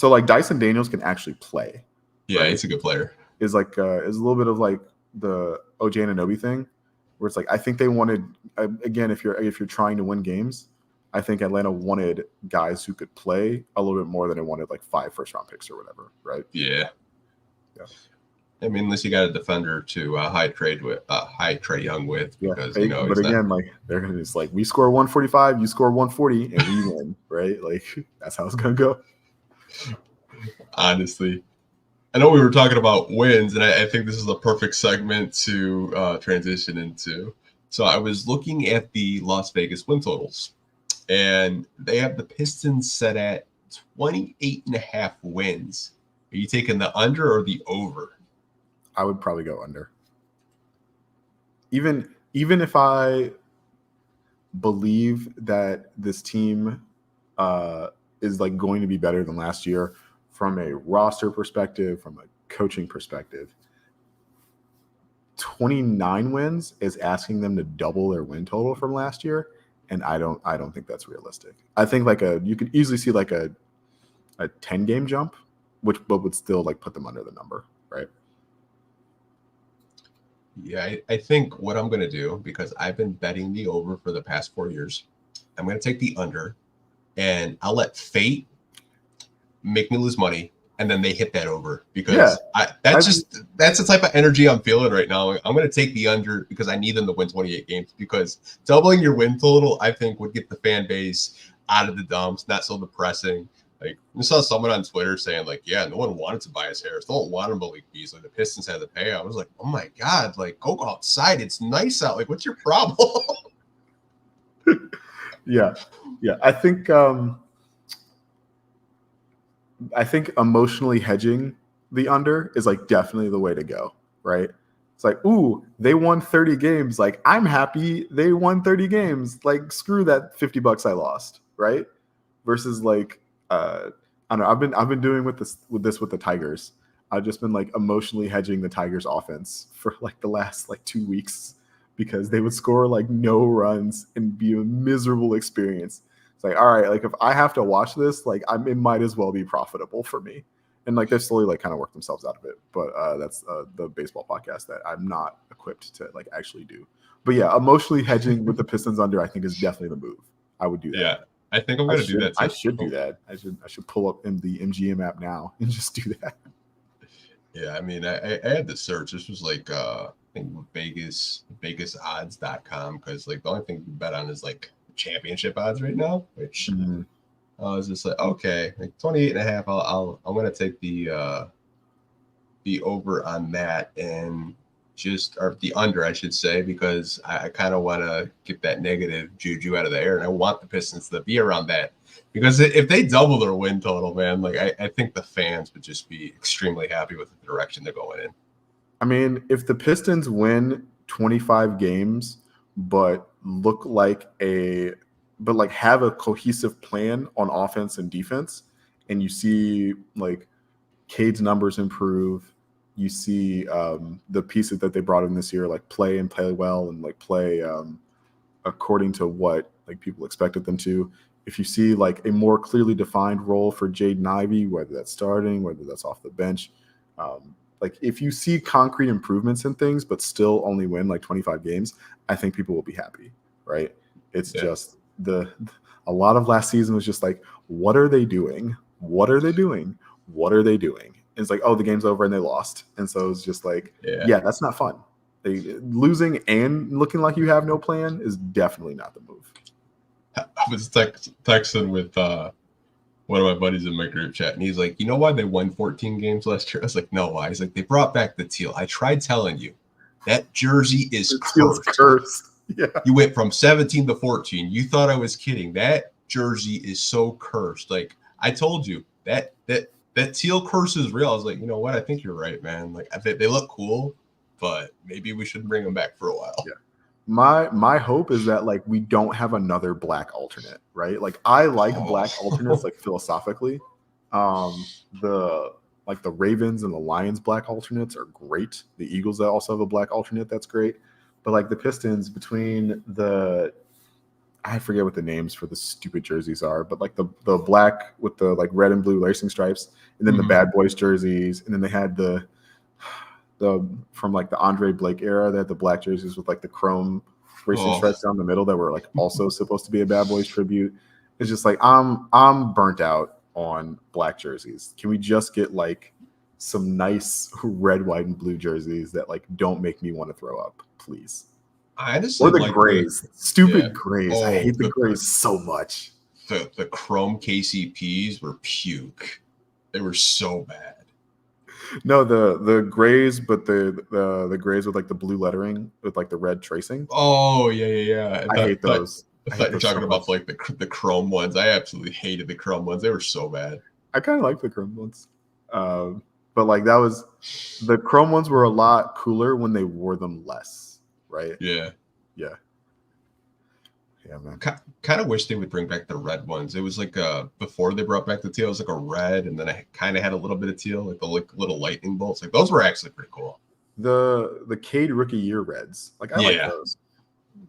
like Dyson Daniels can actually play. Yeah, right? He's a good player. Is like is a little bit of like the OJ Anunoby thing, where it's like I think they wanted again if you're trying to win games, I think Atlanta wanted guys who could play a little bit more than it wanted like 5 first-round picks or whatever, right? Yeah. I mean, unless you got a defender to high Trae Young with, because but again, like they're gonna just like we score 145, you score 140, and we win, right? Like that's how it's gonna go. Honestly, I know we were talking about wins, and I think this is the perfect segment to transition into. So I was looking at the Las Vegas win totals, and they have the Pistons set at 28.5 wins. Are you taking the under or the over? I would probably go under. Even if I believe that this team is like going to be better than last year from a roster perspective, from a coaching perspective, 29 wins is asking them to double their win total from last year, and I don't think that's realistic. I think like you could easily see like a 10-game jump, but would still like put them under the number, right? Yeah, I think what I'm going to do, because I've been betting the over for the past 4 years, I'm going to take the under, and I'll let fate make me lose money, and then they hit that over, because that's the type of energy I'm feeling right now. I'm going to take the under because I need them to win 28 games, because doubling your win total, I think, would get the fan base out of the dumps, not so depressing. Like, I saw someone on Twitter saying, like, yeah, no one wanted Tobias Harris. No one wanted Malik Beasley. The Pistons had to pay. I was like, oh, my God. Like, go outside. It's nice out. Like, what's your problem? Yeah. I think emotionally hedging the under is, like, definitely the way to go, right? It's like, ooh, they won 30 games. Like, I'm happy they won 30 games. Like, screw that $50 I lost, right? Versus, like, I don't know. I've been doing with this with the Tigers. I've just been like emotionally hedging the Tigers offense for like the last like 2 weeks, because they would score like no runs and be a miserable experience. It's like, all right, like if I have to watch this, like it might as well be profitable for me. And like they've slowly like kind of worked themselves out of it. But that's the baseball podcast that I'm not equipped to like actually do. But yeah, emotionally hedging with the Pistons under, I think, is definitely the move. I would do that. Yeah. I think I'm going to do that too. I should do that. I should pull up in the MGM app now and just do that. Yeah, I mean, I had to search. This was like I think VegasOdds.com, because like the only thing you bet on is like championship odds right now, which I was just like, okay, like 28.5. I'm going to take the over on that, and or the under, I should say, because I kind of want to get that negative juju out of the air, and I want the Pistons to be around that, because if they double their win total, man, like I think the fans would just be extremely happy with the direction they're going in. I mean, if the Pistons win 25 games, but have a cohesive plan on offense and defense, and you see like Cade's numbers improve, you see the pieces that they brought in this year like play well and like play according to what like people expected them to. If you see like a more clearly defined role for Jaden Ivey, whether that's starting, whether that's off the bench, like if you see concrete improvements in things but still only win like 25 games, I think people will be happy, right? It's just a lot of last season was just like, what are they doing? What are they doing? What are they doing? And it's like, oh, the game's over and they lost. And so it's just like, yeah, that's not fun. Losing and looking like you have no plan is definitely not the move. I was texting with one of my buddies in my group chat, and he's like, you know why they won 14 games last year? I was like, no, why? He's like, they brought back the teal. I tried telling you, that jersey is cursed. Yeah. You went from 17 to 14. You thought I was kidding. That jersey is so cursed. Like, I told you, that that teal curse is real. I was like, you know what? I think you're right, man. Like, they look cool, but maybe we should bring them back for a while. Yeah. My hope is that like we don't have another black alternate, right? Like I like black alternates like philosophically. The Ravens and the Lions black alternates are great. The Eagles that also have a black alternate, that's great. But like the Pistons between I forget what the names for the stupid jerseys are, but like the black with the like red and blue lacing stripes, and then the Bad Boys jerseys, and then they had the from like the Andre Blake era, they had the black jerseys with like the chrome racing stripes down the middle that were like also supposed to be a Bad Boys tribute. It's just like I'm burnt out on black jerseys. Can we just get like some nice red, white, and blue jerseys that like don't make me want to throw up, please? I honestly or the like grays, stupid grays. Oh, I hate the grays so much. The chrome KCPs were puke. They were so bad. No, the grays, but the grays with like the blue lettering with like the red tracing. Oh yeah. I hate those. I thought you were talking about like the chrome ones. I absolutely hated the chrome ones. They were so bad. I kind of like the chrome ones, but like the chrome ones were a lot cooler when they wore them less, right? Yeah, man. Kind of wish they would bring back the red ones. It was like before they brought back the teal, it was like a red, and then I kind of had a little bit of teal, like the little lightning bolts. Like those were actually pretty cool. The Cade rookie year reds, like I like those.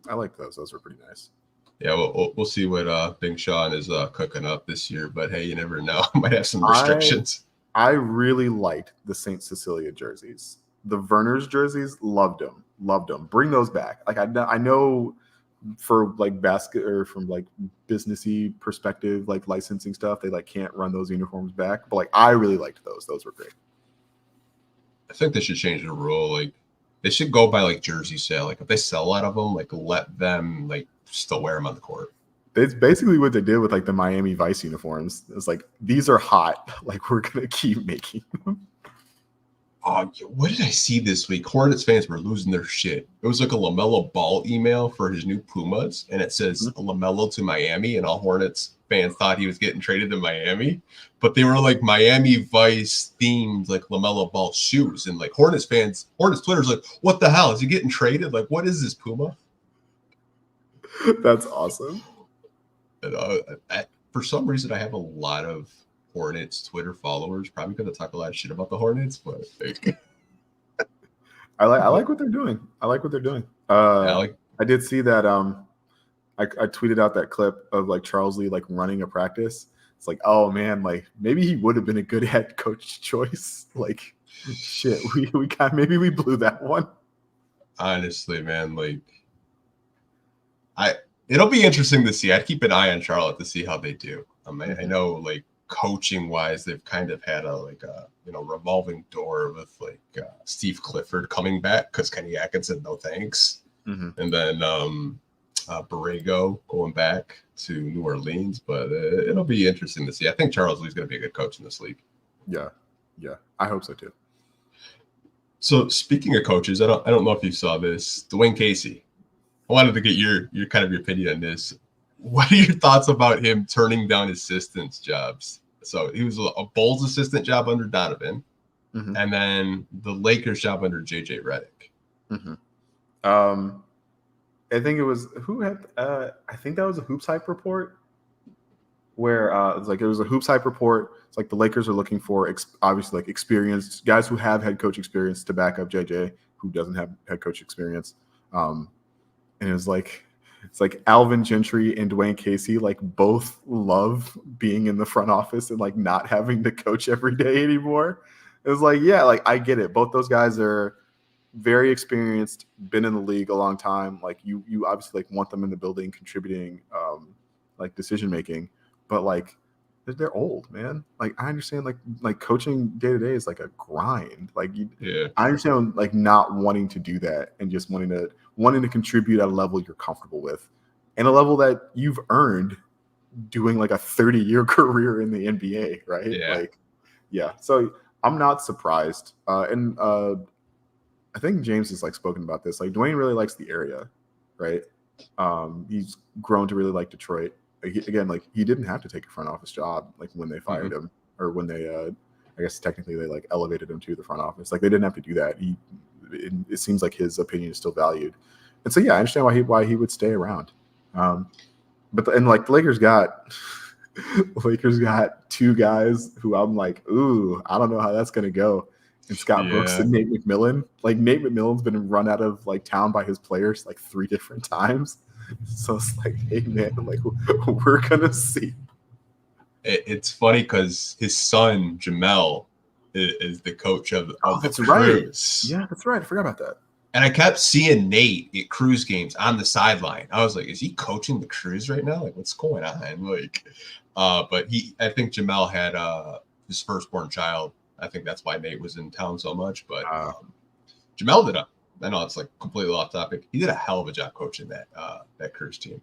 I like those. Those were pretty nice. Yeah, we'll see what Big Sean is cooking up this year, but hey, you never know. Might have some restrictions. I really liked the St. Cecilia jerseys. The Verner's jerseys, loved them. Bring those back. Like I know for like basket or from like businessy perspective, like licensing stuff, they like can't run those uniforms back. But like I really liked those. Those were great. I think they should change the rule. Like they should go by like jersey sale. Like if they sell a lot of them, like let them like still wear them on the court. It's basically what they did with like the Miami Vice uniforms. It's like these are hot. Like we're gonna keep making them. What did I see this week? Hornets fans were losing their shit. It was like a LaMelo Ball email for his new Pumas, and it says LaMelo to Miami, and all Hornets fans thought he was getting traded to Miami, but they were like Miami Vice themed, like LaMelo Ball shoes, and like Hornets Twitter's like, what the hell? Is he getting traded? Like, what is this, Puma? That's awesome. And, for some reason, I have a lot of Hornets Twitter followers, probably because I talk a lot of shit about the Hornets, but like, I like what they're doing. I did see that I tweeted out that clip of like Charles Lee like running a practice. It's like, oh man, like maybe he would have been a good head coach choice. Like shit, maybe we blew that one. Honestly, man, like it'll be interesting to see. I'd keep an eye on Charlotte to see how they do. I know like coaching wise, they've kind of had a revolving door with like Steve Clifford coming back because Kenny Atkinson, no thanks, and then Borrego going back to New Orleans. But it'll be interesting to see. I think Charles Lee's going to be a good coach in this league. Yeah, I hope so too. So speaking of coaches, I don't know if you saw this, Dwayne Casey. I wanted to get your kind of your opinion on this. What are your thoughts about him turning down assistants jobs? So he was a Bulls assistant job under Donovan, and then the Lakers job under JJ Redick. I think it was I think that was a Hoops Hype report where it was a Hoops Hype report. It's like the Lakers are looking for obviously like experienced guys who have head coach experience to back up JJ, who doesn't have head coach experience. And it's like Alvin Gentry and Dwayne Casey like both love being in the front office and like not having to coach every day anymore. It was like, yeah, like I get it. Both those guys are very experienced, been in the league a long time. Like you obviously like want them in the building contributing like decision making, but like they're old, man. Like I understand like coaching day to day is like a grind. Like I understand like not wanting to do that and just wanting to contribute at a level you're comfortable with and a level that you've earned doing like a 30-year career in the NBA, right? Yeah. So I'm not surprised. And I think James has like spoken about this. Like Dwayne really likes the area, right? He's grown to really like Detroit. Again, like he didn't have to take a front office job like when they fired him or when they I guess technically they like elevated him to the front office. Like they didn't have to do that. It seems like his opinion is still valued. And so, yeah, I understand why he would stay around. Like the Lakers got two guys who I'm like, ooh, I don't know how that's gonna go. And Scott Brooks and Nate McMillan. Like Nate McMillan's been run out of like town by his players like 3 different times. So it's like, hey man, like we're gonna see. It's funny because his son Jamel is the coach of that's the right. Crews. Yeah, that's right. I forgot about that. And I kept seeing Nate at Crews games on the sideline. I was like, is he coaching the Crews right now? Like, what's going on? Like, but I think Jamel had his firstborn child. I think that's why Nate was in town so much. But Jamel did I know it's like completely off topic. He did a hell of a job coaching that Crews team.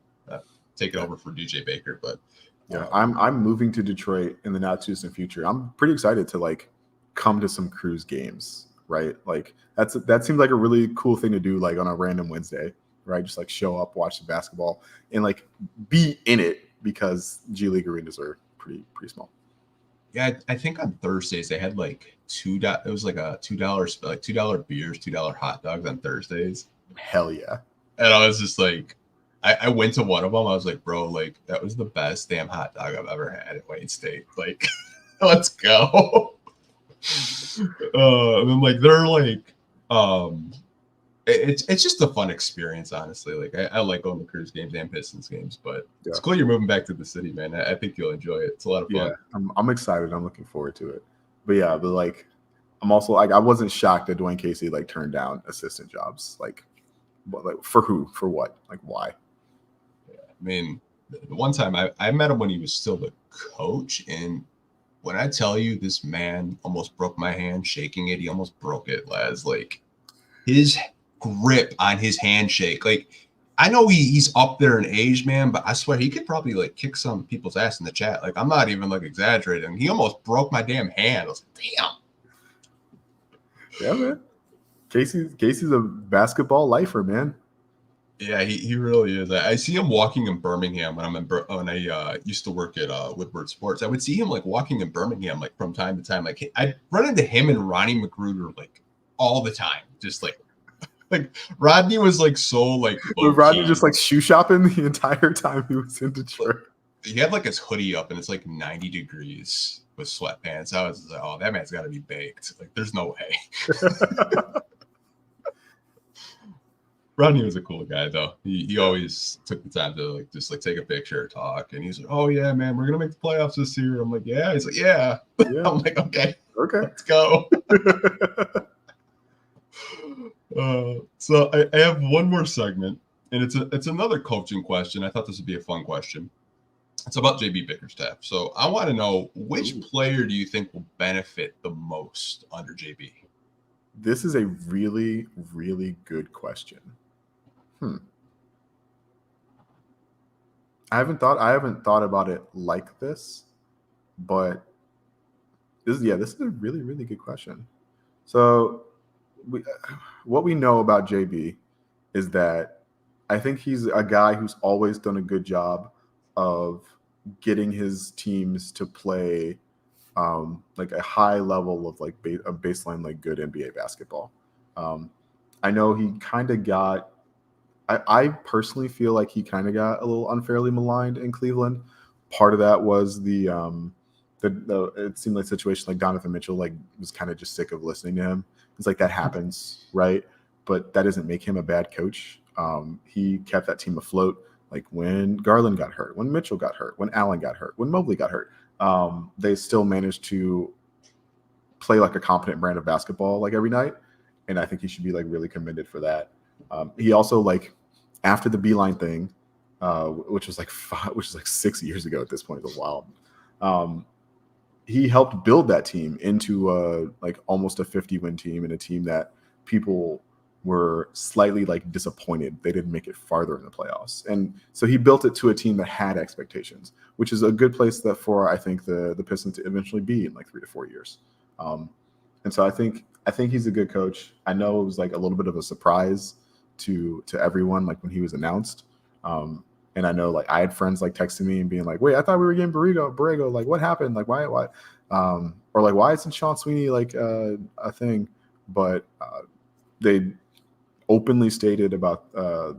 Taking over for DJ Baker, but yeah, I'm moving to Detroit in the not too distant future. I'm pretty excited to like come to some Crews games. Right, like that seems like a really cool thing to do, like on a random Wednesday, right? Just like show up, watch the basketball, and like be in it because G League arenas are pretty small. Yeah, I think on Thursdays they had like it was like a $2 like $2 beers, $2 hot dogs on Thursdays. Hell yeah! And I was just like, I went to one of them. I was like, bro, like that was the best damn hot dog I've ever had at Wayne State. Like, let's go. And then like they're like it's just a fun experience, honestly. Like I like going to Crews games and Pistons games, but it's cool you're moving back to the city, man. I think you'll enjoy it. It's a lot of fun. Yeah, I'm excited. I'm looking forward to it. But like I'm also like I wasn't shocked that Dwayne Casey like turned down assistant jobs. Like for who? For what? Like why? Yeah, I mean, the one time I met him when he was still the coach, and when I tell you this man almost broke my hand shaking it, he almost broke it, Laz. Like his grip on his handshake. Like I know he's up there in age, man, but I swear he could probably like kick some people's ass in the chat. Like I'm not even like exaggerating. He almost broke my damn hand. I was like, damn. Yeah, man. Casey's a basketball lifer, man. Yeah, he really is. I see him walking in Birmingham when I used to work at Woodward Sports. I would see him like walking in Birmingham like from time to time. Like I'd run into him and Ronnie Magruder like all the time. Just like Rodney was like so like Rodney just like shoe shopping the entire time he was in Detroit. He had like his hoodie up and it's like 90 degrees with sweatpants. I was like, oh, that man's got to be baked. Like there's no way. Rodney was a cool guy though. He always took the time to like just like take a picture or talk. And he's like, oh yeah, man, we're gonna make the playoffs this year. I'm like, yeah. He's like, yeah. I'm like, okay, let's go. So I have one more segment, and it's another coaching question. I thought this would be a fun question. It's about JB Bickerstaff. So I want to know which player do you think will benefit the most under JB? This is a really, really good question. I haven't thought about it like this, but this is a really, really good question. So what we know about JB is that I think he's a guy who's always done a good job of getting his teams to play like a high level of like a baseline like good NBA basketball. I know he kind of got. I personally feel like he kind of got a little unfairly maligned in Cleveland. Part of that was the it seemed like a situation like Donovan Mitchell like was kind of just sick of listening to him. It's like that happens, right? But that doesn't make him a bad coach. He kept that team afloat. Like when Garland got hurt, when Mitchell got hurt, when Allen got hurt, when Mobley got hurt, they still managed to play like a competent brand of basketball like every night. And I think he should be like really commended for that. He also like after the Beeline thing, which was like 6 years ago at this point, it was wild. He helped build that team into like almost a 50-win team and a team that people were slightly like disappointed they didn't make it farther in the playoffs. And so he built it to a team that had expectations, which is a good place for I think the Pistons to eventually be in like 3 to 4 years. And so I think he's a good coach. I know it was like a little bit of a surprise to everyone like when he was announced. And I know like I had friends like texting me and being like, wait, I thought we were getting Borrego. Like what happened? Like why? Or like, why isn't Sean Sweeney like a thing? But they openly stated about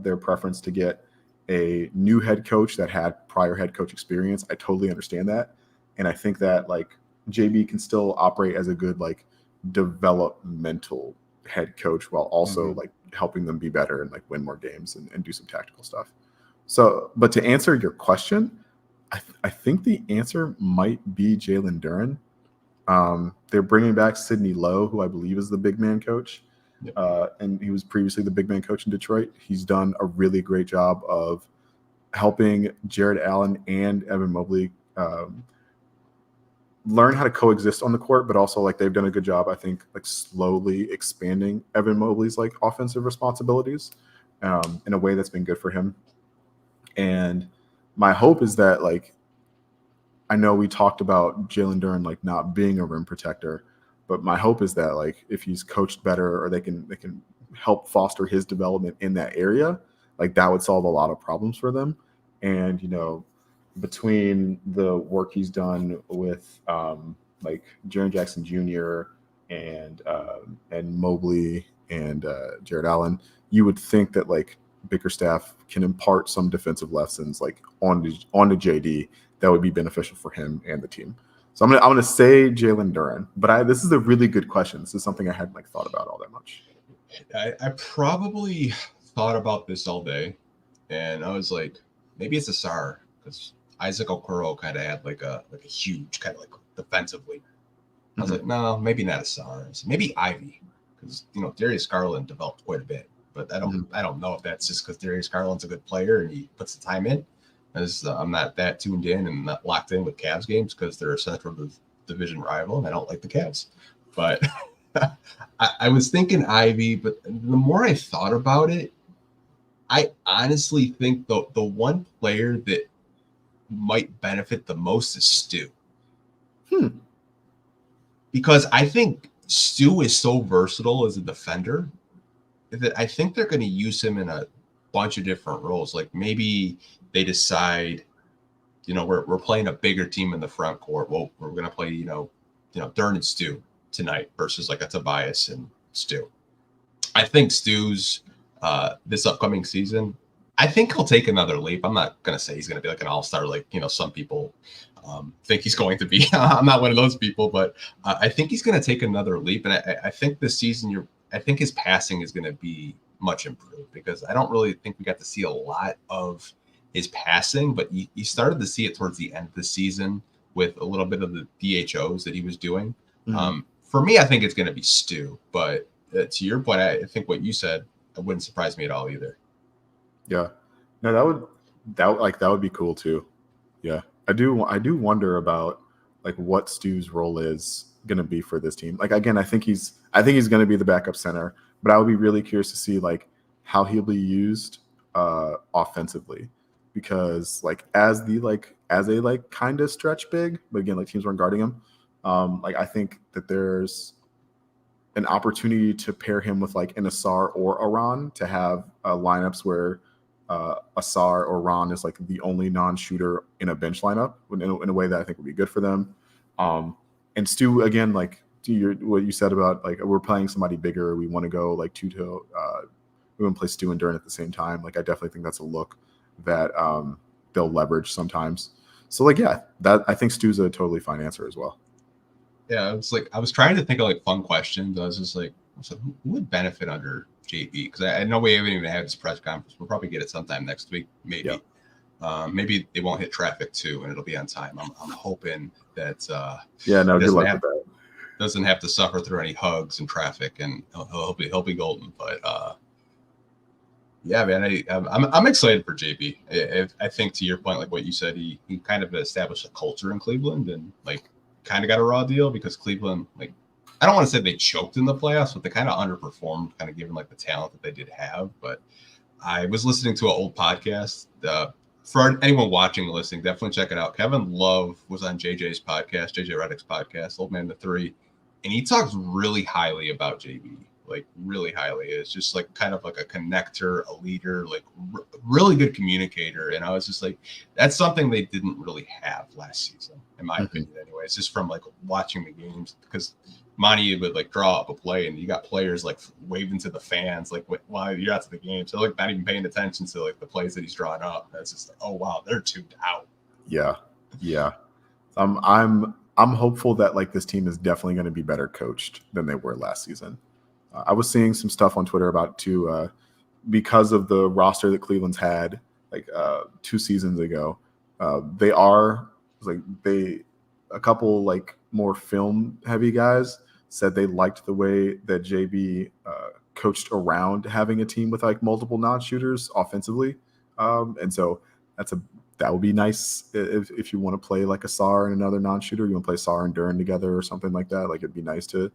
their preference to get a new head coach that had prior head coach experience. I totally understand that. And I think that like JB can still operate as a good like developmental head coach while also like helping them be better and like win more games and do some tactical stuff. So, but to answer your question, I think the answer might be Jalen Duren. They're bringing back Sidney Lowe, who I believe is the big man coach. And he was previously the big man coach in Detroit. He's done a really great job of helping Jared Allen and Evan Mobley learn how to coexist on the court, but also like they've done a good job, I think, like slowly expanding Evan Mobley's like offensive responsibilities in a way that's been good for him. And my hope is that like, I know we talked about Jalen Duren like not being a rim protector, but my hope is that like if he's coached better or they can help foster his development in that area, like that would solve a lot of problems for them. And, you know, between the work he's done with like Jaren Jackson Jr. and Mobley and Jared Allen, you would think that like Bickerstaff can impart some defensive lessons like onto JD that would be beneficial for him and the team. So I'm gonna say Jalen Duren, but this is a really good question. This is something I hadn't like thought about all that much. I probably thought about this all day, and I was like, maybe it's Asar because Isaac Okoro kind of had like a huge kind of like defensively. I was like, no, maybe not Asar. Maybe Ivy because you know Darius Garland developed quite a bit, but I don't know if that's just because Darius Garland's a good player and he puts the time in. As I'm not that tuned in and not locked in with Cavs games because they're a Central Division rival and I don't like the Cavs. But I was thinking Ivy, but the more I thought about it, I honestly think the one player that might benefit the most is Stu. Because I think Stu is so versatile as a defender that I think they're going to use him in a bunch of different roles. Like maybe they decide, you know, we're playing a bigger team in the front court. Well, we're going to play, you know, Duren and Stu tonight versus like a Tobias and Stu. I think Stu's this upcoming season, I think he'll take another leap. I'm not going to say he's going to be like an all-star like, you know, some people think he's going to be. I'm not one of those people, but I think he's going to take another leap. And I think this season, I think his passing is going to be much improved because I don't really think we got to see a lot of his passing, but you started to see it towards the end of the season with a little bit of the DHOs that he was doing. For me, I think it's going to be Stu, but to your point, I think what you said, it wouldn't surprise me at all either. Yeah, no, that would be cool too. Yeah, I do wonder about like what Stu's role is going to be for this team. Like again, I think he's going to be the backup center, but I would be really curious to see like how he'll be used offensively. Because like as a kind of stretch big, but again, like teams weren't guarding him. Like I think that there's an opportunity to pair him with like an Asar or Aran to have lineups where Asar or Ron is like the only non-shooter in a bench lineup in a way that I think would be good for them. And Stu, again, like what you said about like we're playing somebody bigger, we want to go like two-toe, we want to play Stu and Duren at the same time. Like I definitely think that's a look that they'll leverage sometimes. So like, yeah, that I think Stu's a totally fine answer as well. Yeah, it's like I was trying to think of like fun questions. I was just like, who would benefit under JB? Because I know we haven't even had this press conference. We'll probably get it sometime next week, maybe. Yep. Maybe they won't hit traffic too, and it'll be on time. I'm hoping that good luck with that. Doesn't have to suffer through any hugs and traffic, and he'll be golden. But yeah, man, I'm excited for JB. I think to your point, like what you said, he kind of established a culture in Cleveland, and like kind of got a raw deal because Cleveland, like I don't want to say they choked in the playoffs, but they kind of underperformed, kind of given like the talent that they did have. But I was listening to an old podcast. For anyone watching and listening, definitely check it out. Kevin Love was on JJ's podcast, JJ Redick's podcast, Old Man to Three, and he talks really highly about JB. like really highly. It's just like kind of like a connector, a leader, like really good communicator. And I was just like, that's something they didn't really have last season, in my opinion. Anyway, it's just from like watching the games, because Monty would like draw up a play, and you got players like waving to the fans like while you're out to the game, so like not even paying attention to like the plays that he's drawing up. That's just like, oh wow, they're tuned out. Yeah. I'm hopeful that like this team is definitely going to be better coached than they were last season. I was seeing some stuff on Twitter about too, because of the roster that Cleveland's had like 2 seasons ago. A couple like more film heavy guys said they liked the way that JB coached around having a team with like multiple non-shooters offensively, and so that would be nice if you want to play like a Sar and another non-shooter. You want to play Sar and Duren together or something like that. Like it'd be nice to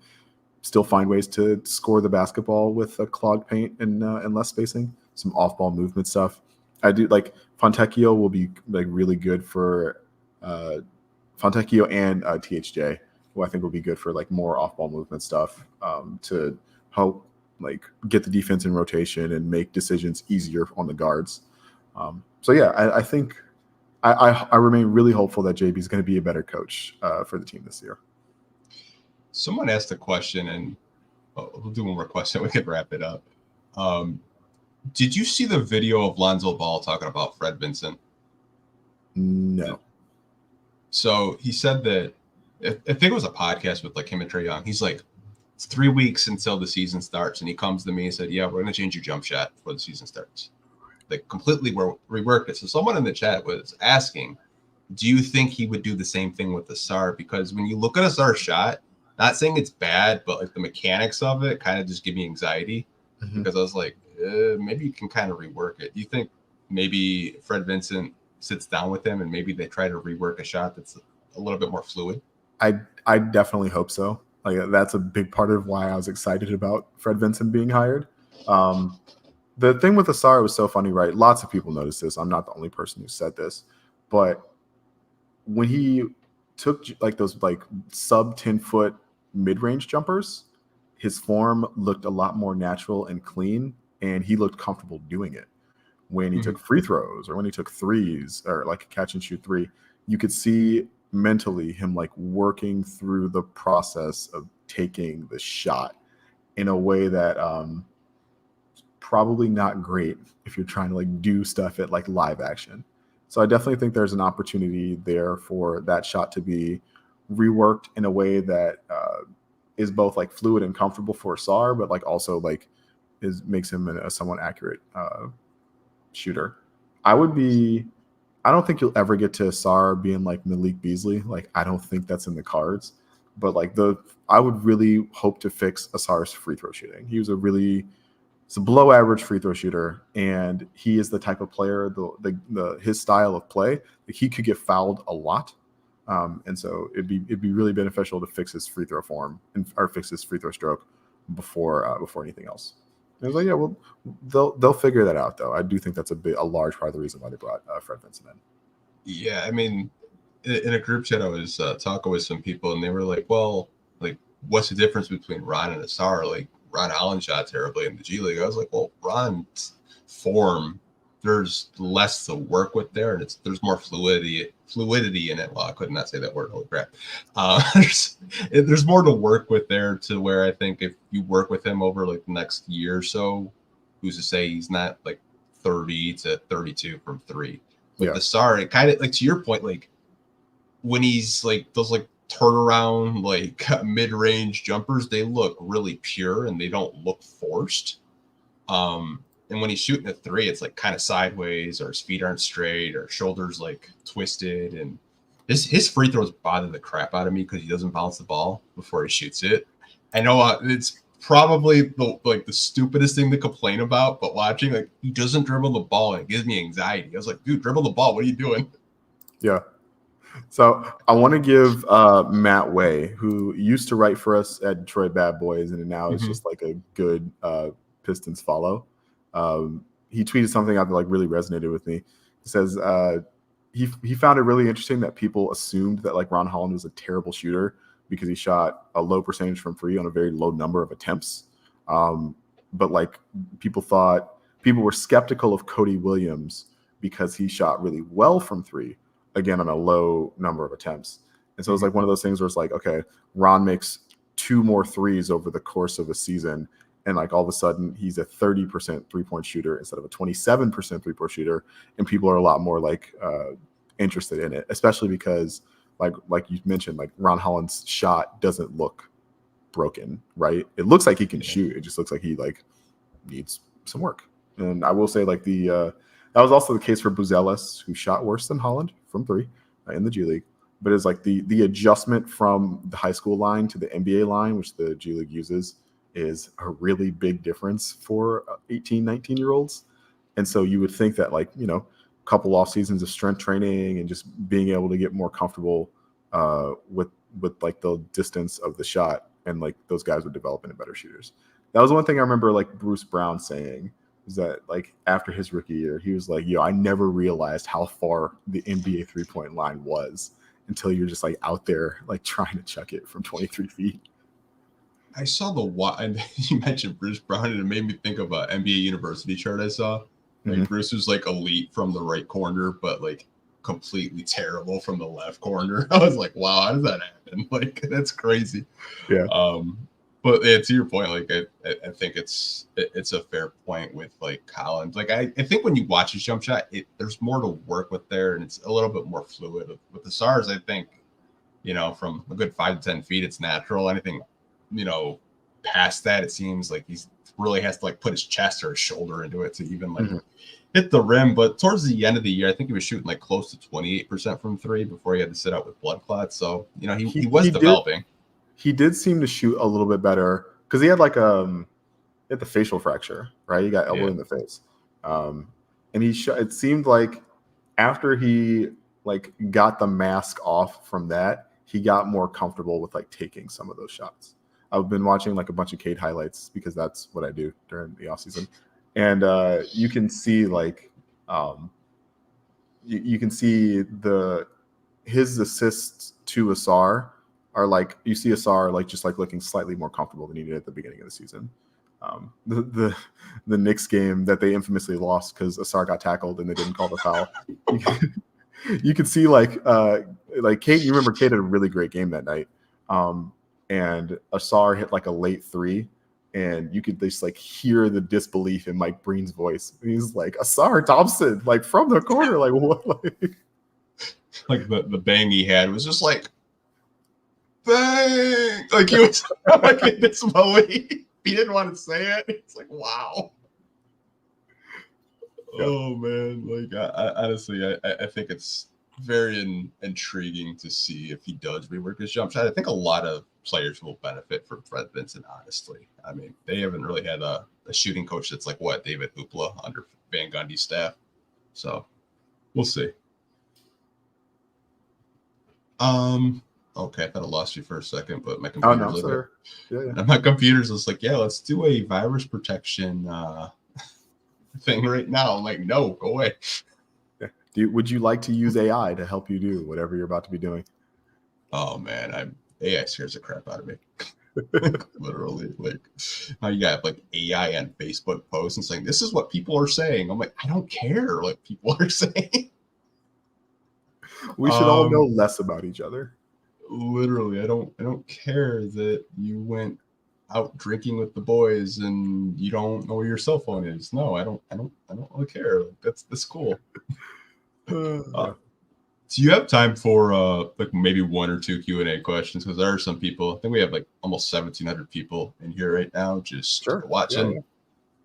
still find ways to score the basketball with a clogged paint and less spacing. Some off-ball movement stuff. I do like Fontecchio will be like really good for Fontecchio and THJ, who I think will be good for like more off-ball movement stuff to help like get the defense in rotation and make decisions easier on the guards. So yeah, I think I remain really hopeful that JB is going to be a better coach for the team this year. Someone asked a question, and we'll do one more question. We could wrap it up. Did you see the video of Lonzo Ball talking about Fred Vincent? No. So he said that, I think it was a podcast with like him and Trae Young. He's like, it's 3 weeks until the season starts. And he comes to me and said, yeah, we're going to change your jump shot before the season starts. Like completely reworked it. So someone in the chat was asking, do you think he would do the same thing with the Sar? Because when you look at a Sar shot, not saying it's bad, but like the mechanics of it kind of just give me anxiety. Because I was like, maybe you can kind of rework it. Do you think maybe Fred Vincent sits down with him and maybe they try to rework a shot that's a little bit more fluid? I definitely hope so. Like that's a big part of why I was excited about Fred Vincent being hired. The thing with Asar was so funny, right? Lots of people noticed this. I'm not the only person who said this, but when he took like those like sub 10-foot mid-range jumpers, his form looked a lot more natural and clean, and he looked comfortable doing it. When he took free throws or when he took threes or like a catch and shoot three, you could see mentally him like working through the process of taking the shot in a way that probably not great if you're trying to like do stuff at like live action. So I definitely think there's an opportunity there for that shot to be reworked in a way that is both like fluid and comfortable for Sar, but like also like makes him a somewhat accurate shooter. I don't think you'll ever get to Sar being like Malik Beasley. Like I don't think that's in the cards. But like I would really hope to fix Asar's free throw shooting. He's a below average free throw shooter, and he is the type of player, his style of play, that he could get fouled a lot. And so it'd be really beneficial to fix his free throw form or fix his free throw stroke before anything else. And I was like, yeah, well, they'll figure that out though. I do think that's a large part of the reason why they brought Fred Vincent in. Yeah, I mean, in a group chat, I was talking with some people, and they were like, well, like, what's the difference between Ron and Asar? Like, Ron Allen shot terribly in the G League. I was like, well, Ron's form, there's less to work with there, and there's more fluidity in it. Well, I could not say that word. Holy crap. There's more to work with there, to where I think if you work with him over like the next year or so, who's to say he's not like 30 to 32 from three. With the Sar, it kind of like, to your point, like when he's like those like turnaround like mid-range jumpers, they look really pure and they don't look forced. And when he's shooting a three, it's like kind of sideways, or his feet aren't straight, or shoulders like twisted. And his free throws bother the crap out of me because he doesn't bounce the ball before he shoots it. I know it's probably the stupidest thing to complain about, but watching, like, he doesn't dribble the ball and it gives me anxiety. I was like, dude, dribble the ball. What are you doing? Yeah. So I want to give Matt Way, who used to write for us at Detroit Bad Boys, and now is just like a good Pistons follow. He tweeted something out that like really resonated with me. He says he found it really interesting that people assumed that like Ron Holland was a terrible shooter because he shot a low percentage from three on a very low number of attempts. But like people were skeptical of Cody Williams because he shot really well from three, again, on a low number of attempts. And so it was like one of those things where it's like, okay, Ron makes 2 more threes over the course of a season. And like all of a sudden he's a 30% 3-point shooter instead of a 27% 3-point shooter. And people are a lot more like interested in it, especially because like you mentioned, like Ron Holland's shot doesn't look broken, right? It looks like he can shoot. It just looks like he like needs some work. And I will say like that was also the case for Buzelis, who shot worse than Holland from three in the G League. But it's like the adjustment from the high school line to the NBA line, which the G League uses, is a really big difference for 18, 19-year-olds. And so you would think that like, you know, a couple off seasons of strength training and just being able to get more comfortable with like the distance of the shot, and like those guys would develop into better shooters. That was one thing I remember like Bruce Brown saying, is that like after his rookie year, he was like, yo, I never realized how far the NBA 3-point line was until you're just like out there like trying to chuck it from 23 feet. I saw and you mentioned Bruce Brown, and it made me think of an NBA University chart I saw. Like Bruce was like elite from the right corner, but like completely terrible from the left corner. I was like, wow, how does that happen? Like, that's crazy. Yeah. But yeah, to your point, like I think it's a fair point with like Collins. Like I think when you watch his jump shot, there's more to work with there, and it's a little bit more fluid. With the SARS, I think, you know, from a good 5 to 10 feet, it's natural. Anything, you know, past that, it seems like he's really has to like put his chest or his shoulder into it to even like hit the rim. But towards the end of the year, I think he was shooting like close to 28% from three before he had to sit out with blood clots. So, you know, he was developing. He did seem to shoot a little bit better because he had like the facial fracture, right? He got elbowed in the face. And it seemed like after he like got the mask off from that, he got more comfortable with like taking some of those shots. I've been watching like a bunch of Cade highlights because that's what I do during the off season. And you can see like you can see his assists to Asar are like, you see Asar like just like looking slightly more comfortable than he did at the beginning of the season. The Knicks game that they infamously lost because Asar got tackled and they didn't call the foul. You could see like Cade. You remember Cade had a really great game that night, and Asar hit like a late 3, and you could just like hear the disbelief in Mike Breen's voice. He's like, Asar Thompson, like from the corner, like what? Like the bang he had was just like bang, like he was like in disbelief. He didn't want to say it. It's like, wow. Yeah. Oh man, like I honestly, I think it's very intriguing to see if he does rework his jump shot. I think a lot of players will benefit from Fred Vincent. Honestly, I mean, they haven't really had a shooting coach that's like what David Hoopla under Van Gundy's staff. So we'll see. Okay, I thought I lost you for a second, but my computer's my computer's just like, yeah, let's do a virus protection thing right now. I'm like, no, go away. Would you like to use AI to help you do whatever you're about to be doing? Oh man, AI scares the crap out of me. Literally, like how you got like AI on Facebook posts and saying this is what people are saying. I'm like, I don't care what people are saying. We should all know less about each other. Literally, I don't care that you went out drinking with the boys and you don't know where your cell phone is. No, I don't really care. Like, that's cool. Do you have time for like maybe 1 or 2 Q&A questions? Because there are some people. I think we have like almost 1,700 people in here right now just watching.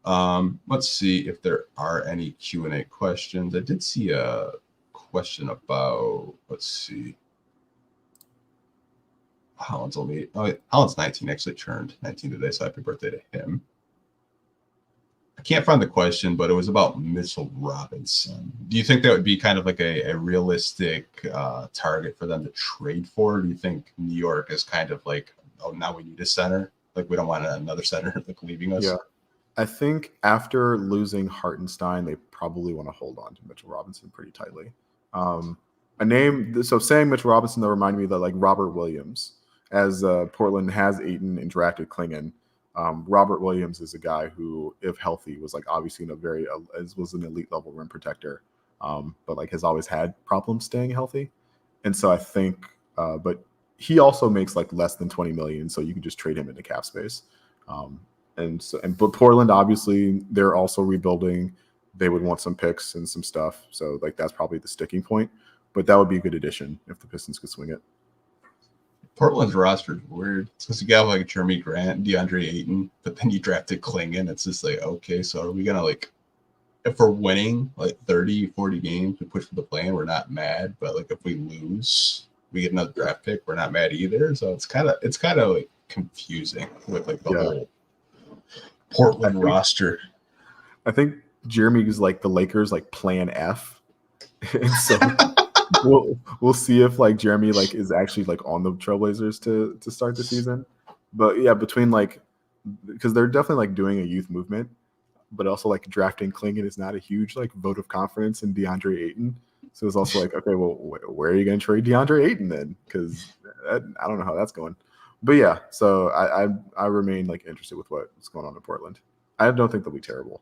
Yeah. Let's see if there are any Q&A questions. I did see a question about, let's see. Holland's 19, actually turned 19 today, so happy birthday to him. I can't find the question, but it was about Mitchell Robinson. Do you think that would be kind of like a realistic target for them to trade for? Do you think New York is kind of like, oh, now we need a center? Like, we don't want another center like leaving us? Yeah. I think after losing Hartenstein, they probably want to hold on to Mitchell Robinson pretty tightly. Saying Mitchell Robinson, though, reminded me that like Robert Williams, as Portland has eaten and drafted Klingon, Robert Williams is a guy who, if healthy, was like obviously was an elite level rim protector, but like has always had problems staying healthy. And so I think, but he also makes like less than 20 million, so you can just trade him into cap space. But Portland, obviously, they're also rebuilding. They would want some picks and some stuff, so like that's probably the sticking point. But that would be a good addition if the Pistons could swing it. Portland's roster is weird. It's because you got like Jeremy Grant, DeAndre Ayton, but then you drafted Klingon. It's just like, okay, so are we gonna like, if we're winning like 30, 40 games, we push for the play-in, we're not mad. But like if we lose, we get another draft pick, we're not mad either. So it's kind of like confusing with like the whole Portland roster. I think Jeremy is like the Lakers like plan F. And so we'll see if like Jeremy like is actually like on the Trailblazers to start the season. But yeah, between like, because they're definitely like doing a youth movement, but also like drafting Klingon is not a huge like vote of confidence in DeAndre Ayton. So it's also like, okay, well, where are you going to trade DeAndre Ayton then? Because I don't know how that's going. But yeah, so I remain like interested with what's going on in Portland. I don't think they'll be terrible.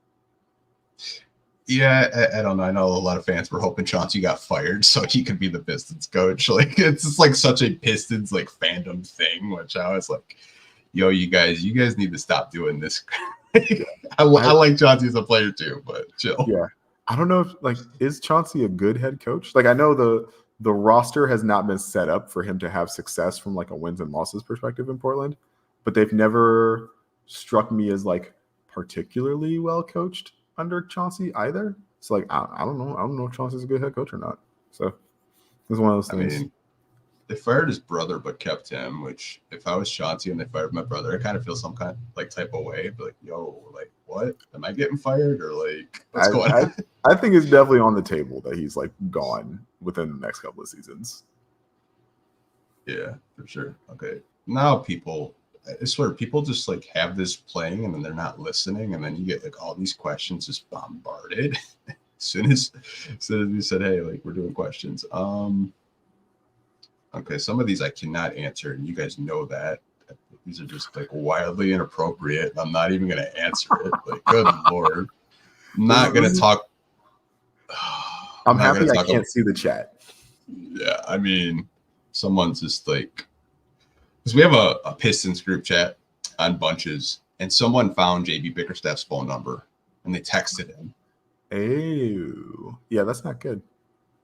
Yeah, I don't know. I know a lot of fans were hoping Chauncey got fired so he could be the Pistons coach. Like it's just like such a Pistons like fandom thing, which I was like, yo, you guys need to stop doing this. I like Chauncey as a player too, but chill. Yeah, I don't know if like is Chauncey a good head coach? Like I know the roster has not been set up for him to have success from like a wins and losses perspective in Portland, but they've never struck me as like particularly well coached under Chauncey either. So like I don't know if Chauncey's a good head coach or not. So it's one of those things. I mean, they fired his brother but kept him, which if I was Chauncey and they fired my brother, I kind of feel some kind of like type of way. But like, yo, like what? Am I getting fired or like what's going on? I think it's definitely on the table that he's like gone within the next couple of seasons. Yeah, for sure. Okay. Now I swear people just like have this playing and then they're not listening, and then you get like all these questions just bombarded as soon as we said, hey, like we're doing questions. Okay, some of these I cannot answer, and you guys know that. These are just like wildly inappropriate. I'm not even gonna answer it. Like, good lord. I'm not gonna talk. I'm happy I can't see the chat. Yeah, I mean, someone's just like, because we have a Pistons group chat on Bunches, and someone found JB Bickerstaff's phone number, and they texted him. Oh, yeah, that's not good.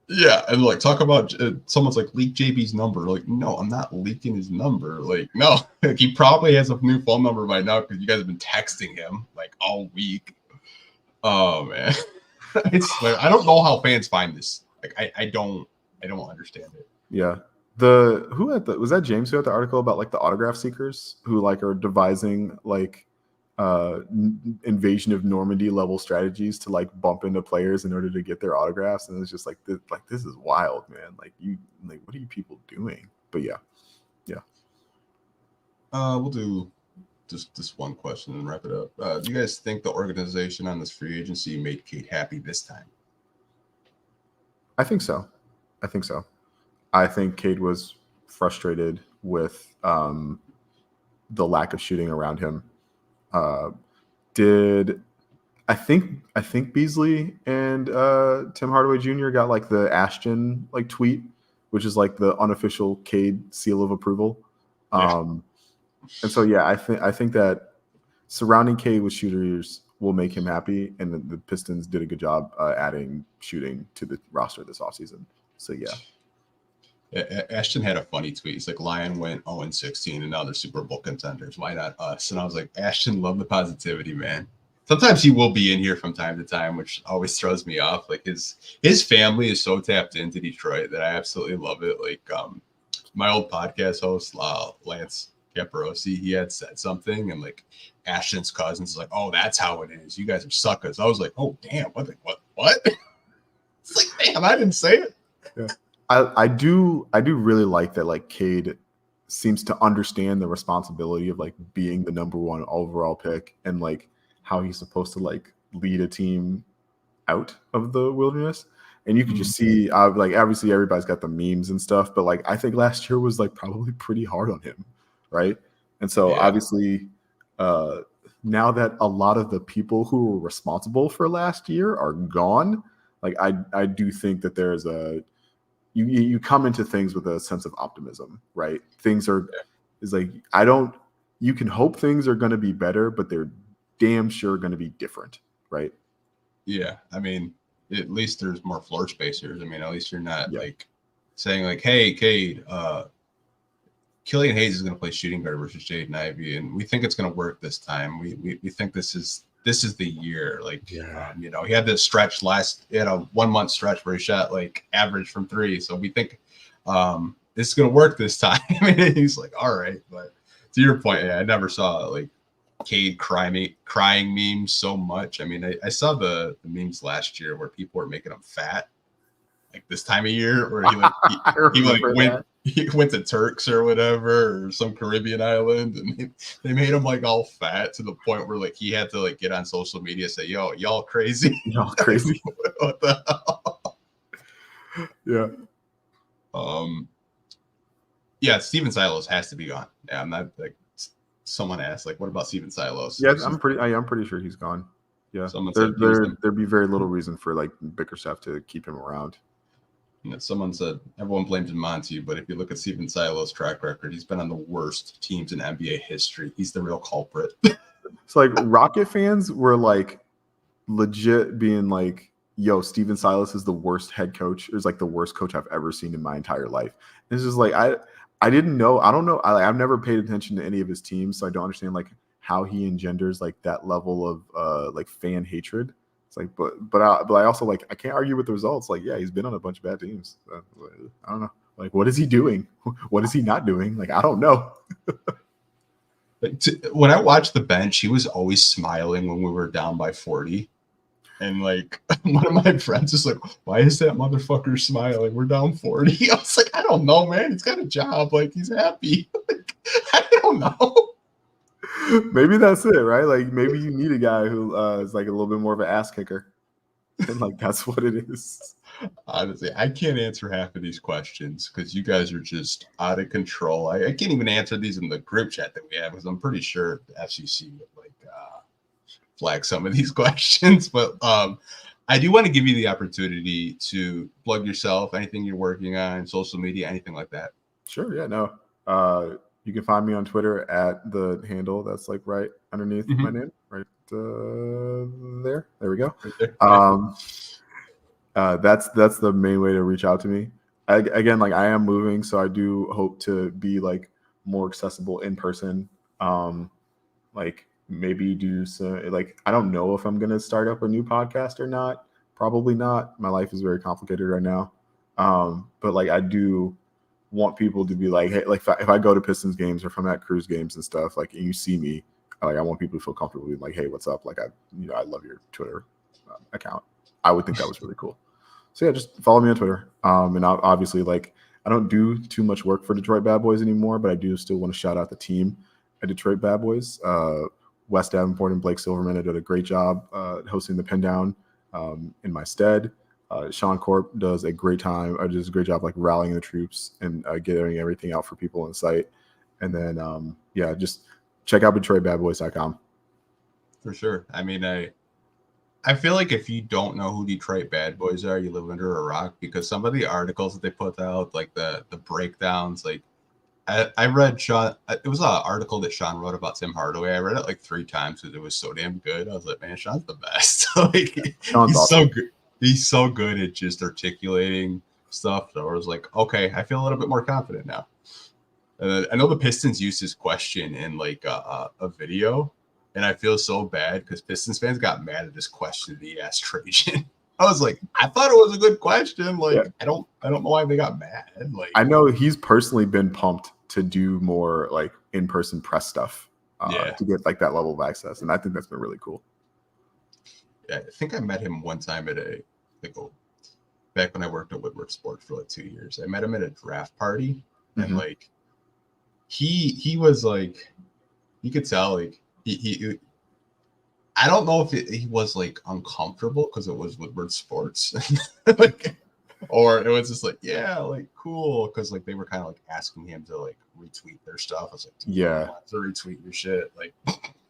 Yeah, and like talk about someone's like leak JB's number. Like, no, I'm not leaking his number. Like, no, like, he probably has a new phone number by now because you guys have been texting him like all week. Oh man, it's like I don't know how fans find this. Like, I don't understand it. Yeah. Was that James who had the article about like the autograph seekers who like are devising like invasion of Normandy level strategies to like bump into players in order to get their autographs, and it's just like this is wild, man. Like what are you people doing? But yeah. We'll do just this one question and wrap it up. Do you guys think the organization on this free agency made Cade happy this time? I think so. I think Cade was frustrated with the lack of shooting around him. I think Beasley and Tim Hardaway Jr. got like the Ashton like tweet, which is like the unofficial Cade seal of approval. And so yeah, I think that surrounding Cade with shooters will make him happy, and the Pistons did a good job adding shooting to the roster this offseason. So yeah. Ashton had a funny tweet. He's like, Lion went 0-16 and now they're Super Bowl contenders. Why not us? And I was like, Ashton, love the positivity, man. Sometimes he will be in here from time to time, which always throws me off. Like his family is so tapped into Detroit that I absolutely love it. Like my old podcast host, Lance Caparosi, he had said something, and like Ashton's cousins is like, oh, that's how it is. You guys are suckers. I was like, oh damn, what? It's like, damn, I didn't say it. Yeah. I do really like that like Cade seems to understand the responsibility of like being the number one overall pick and like how he's supposed to like lead a team out of the wilderness. And you could just see like obviously everybody's got the memes and stuff, but like I think last year was like probably pretty hard on him, right? And so obviously now that a lot of the people who were responsible for last year are gone, like I do think that there's you come into things with a sense of optimism, right? Things are is like you can hope things are going to be better, but they're damn sure going to be different, right? Yeah, I mean, at least there's more floor spacers. I mean, at least you're not like saying like, "Hey, Cade, Killian Hayes is going to play shooting guard versus Jaden Ivey, and we think it's going to work this time. We think this is the year." Like, he had this stretch he had a 1 month stretch where he shot like average from three. So we think this is going to work this time. I mean, he's like, all right. But to your point, I never saw like Cade crying memes so much. I mean, I saw the memes last year where people were making him fat, like this time of year, where he went to Turks or whatever, or some Caribbean island, and they made him like all fat to the point where like he had to like get on social media and say, "Yo, y'all crazy, y'all crazy." What the hell? Yeah. Yeah, Steven Silos has to be gone. Yeah, I'm not like someone asked, like, what about Steven Silos? Yeah, I'm pretty sure he's gone. Yeah, there'd be very little reason for like Bickerstaff to keep him around. Someone said everyone blames Monty, but if you look at Steven Silos' track record, he's been on the worst teams in NBA history. He's the real culprit. It's like Rocket fans were like legit being like, "Yo, Steven Silas is the worst head coach. It was like the worst coach I've ever seen in my entire life." And it's just like I didn't know. I don't know. I've never paid attention to any of his teams, so I don't understand like how he engenders like that level of like fan hatred. It's like, but I also like I can't argue with the results. Like, yeah, he's been on a bunch of bad teams. I don't know. Like, what is he doing? What is he not doing? Like, I don't know. When I watched the bench, he was always smiling when we were down by 40. And like one of my friends is like, "Why is that motherfucker smiling? We're down 40." I was like, "I don't know, man. He's got a job. Like, he's happy." Like, I don't know. Maybe that's it, right? Like maybe you need a guy who is like a little bit more of an ass kicker, and like that's what it is. Honestly, I can't answer half of these questions because you guys are just out of control. I can't even answer these in the group chat that we have because I'm pretty sure the FCC would like flag some of these questions. But I do want to give you the opportunity to plug yourself, anything you're working on, social media, anything like that. Sure. Yeah. No. You can find me on Twitter at the handle that's like right underneath my name, right there. There we go. Right there. That's the main way to reach out to me. Again, like I am moving, so I do hope to be like more accessible in person. Like maybe do some like I don't know if I'm gonna start up a new podcast or not. Probably not. My life is very complicated right now. But like I do want people to be like, hey, like if I go to Pistons games or if I'm at Cruise games and stuff, like and you see me, like I want people to feel comfortable being like, hey, what's up? Like I love your Twitter account. I would think that was really cool. So yeah, just follow me on Twitter. And obviously, like I don't do too much work for Detroit Bad Boys anymore, but I do still want to shout out the team at Detroit Bad Boys. Wes Davenport and Blake Silverman did a great job hosting the pin down in my stead. Sean Corp does a great job like rallying the troops and getting everything out for people on site. And then, just check out DetroitBadBoys.com. For sure. I mean, I feel like if you don't know who Detroit Bad Boys are, you live under a rock because some of the articles that they put out, like the breakdowns, like I read Sean. It was an article that Sean wrote about Tim Hardaway. I read it like 3 times because it was so damn good. I was like, man, Sean's the best. Like, he's awesome. So good. He's so good at just articulating stuff. So I was like, okay, I feel a little bit more confident now. I know the Pistons used his question in like a video, and I feel so bad because Pistons fans got mad at this question that he asked Trajan. I was like, I thought it was a good question. Like, yeah. I don't know why they got mad. Like, I know he's personally been pumped to do more like in-person press stuff to get like that level of access, and I think that's been really cool. Yeah, I think I met him one time at back when I worked at Woodward Sports for like 2 years. I met him at a draft party, and like he was like, you could tell like he I don't know if he was like uncomfortable because it was Woodward Sports, like, or it was just like, yeah, like cool, because like they were kind of like asking him to like retweet their stuff. I was like, yeah, to retweet your shit, like.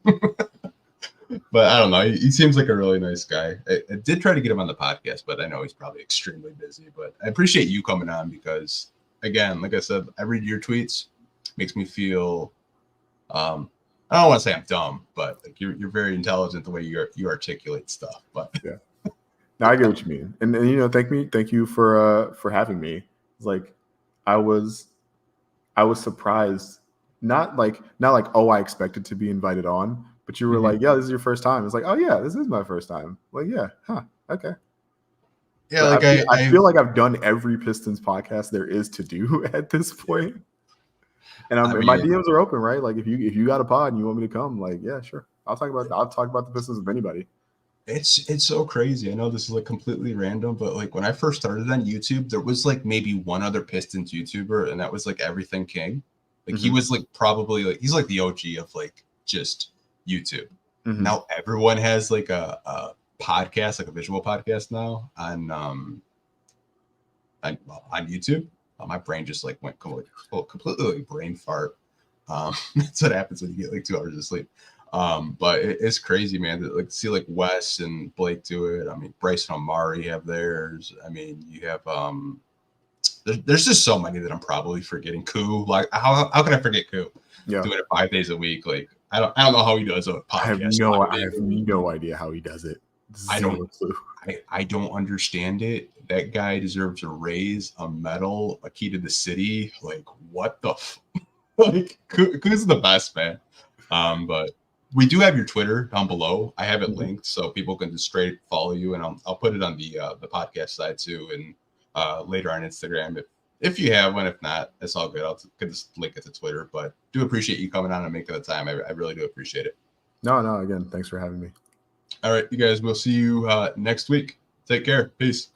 But I don't know. He seems like a really nice guy. I did try to get him on the podcast, but I know he's probably extremely busy. But I appreciate you coming on because, again, like I said, I read your tweets. Makes me feel, I don't want to say I'm dumb, but like you're very intelligent the way you articulate stuff. But yeah, no, I get what you mean, and you know, thank you for having me. It's like I was surprised, not like oh I expected to be invited on, but you were like, yeah, this is your first time. It's like, oh yeah, this is my first time. Like, yeah, okay. Yeah, So like I feel like I've done every Pistons podcast there is to do at this point. And my DMs are open, right? Like if you got a pod and you want me to come, like, yeah, sure. I'll talk about the Pistons with anybody. It's so crazy. I know this is like completely random, but like when I first started on YouTube, there was like maybe one other Pistons YouTuber, and that was like Everything King. Like he was like probably like he's like the OG of like just YouTube. Now everyone has like a podcast, like a visual podcast now on YouTube. My brain just like went completely like brain fart. That's what happens when you get like 2 hours of sleep. But it's crazy, man. To like see like Wes and Blake do it. I mean, Bryce and Amari have theirs. I mean, you have there's just so many that I'm probably forgetting. Koo, like how can I forget Koo? Yeah, doing it 5 days a week. Like I don't know how he does a podcast. I have no idea how he does it. Zero clue. I don't understand it. That guy deserves a raise, a medal, a key to the city. Like what the like Koo's the best, man. But we do have your Twitter down below. I have it linked so people can just straight follow you, and I'll put it on the podcast side too, and later on Instagram if you have one. If not, it's all good. I'll just link it to Twitter. But do appreciate you coming on and making the time. I really do appreciate it. No, again, thanks for having me. All right, you guys. We'll see you next week. Take care. Peace.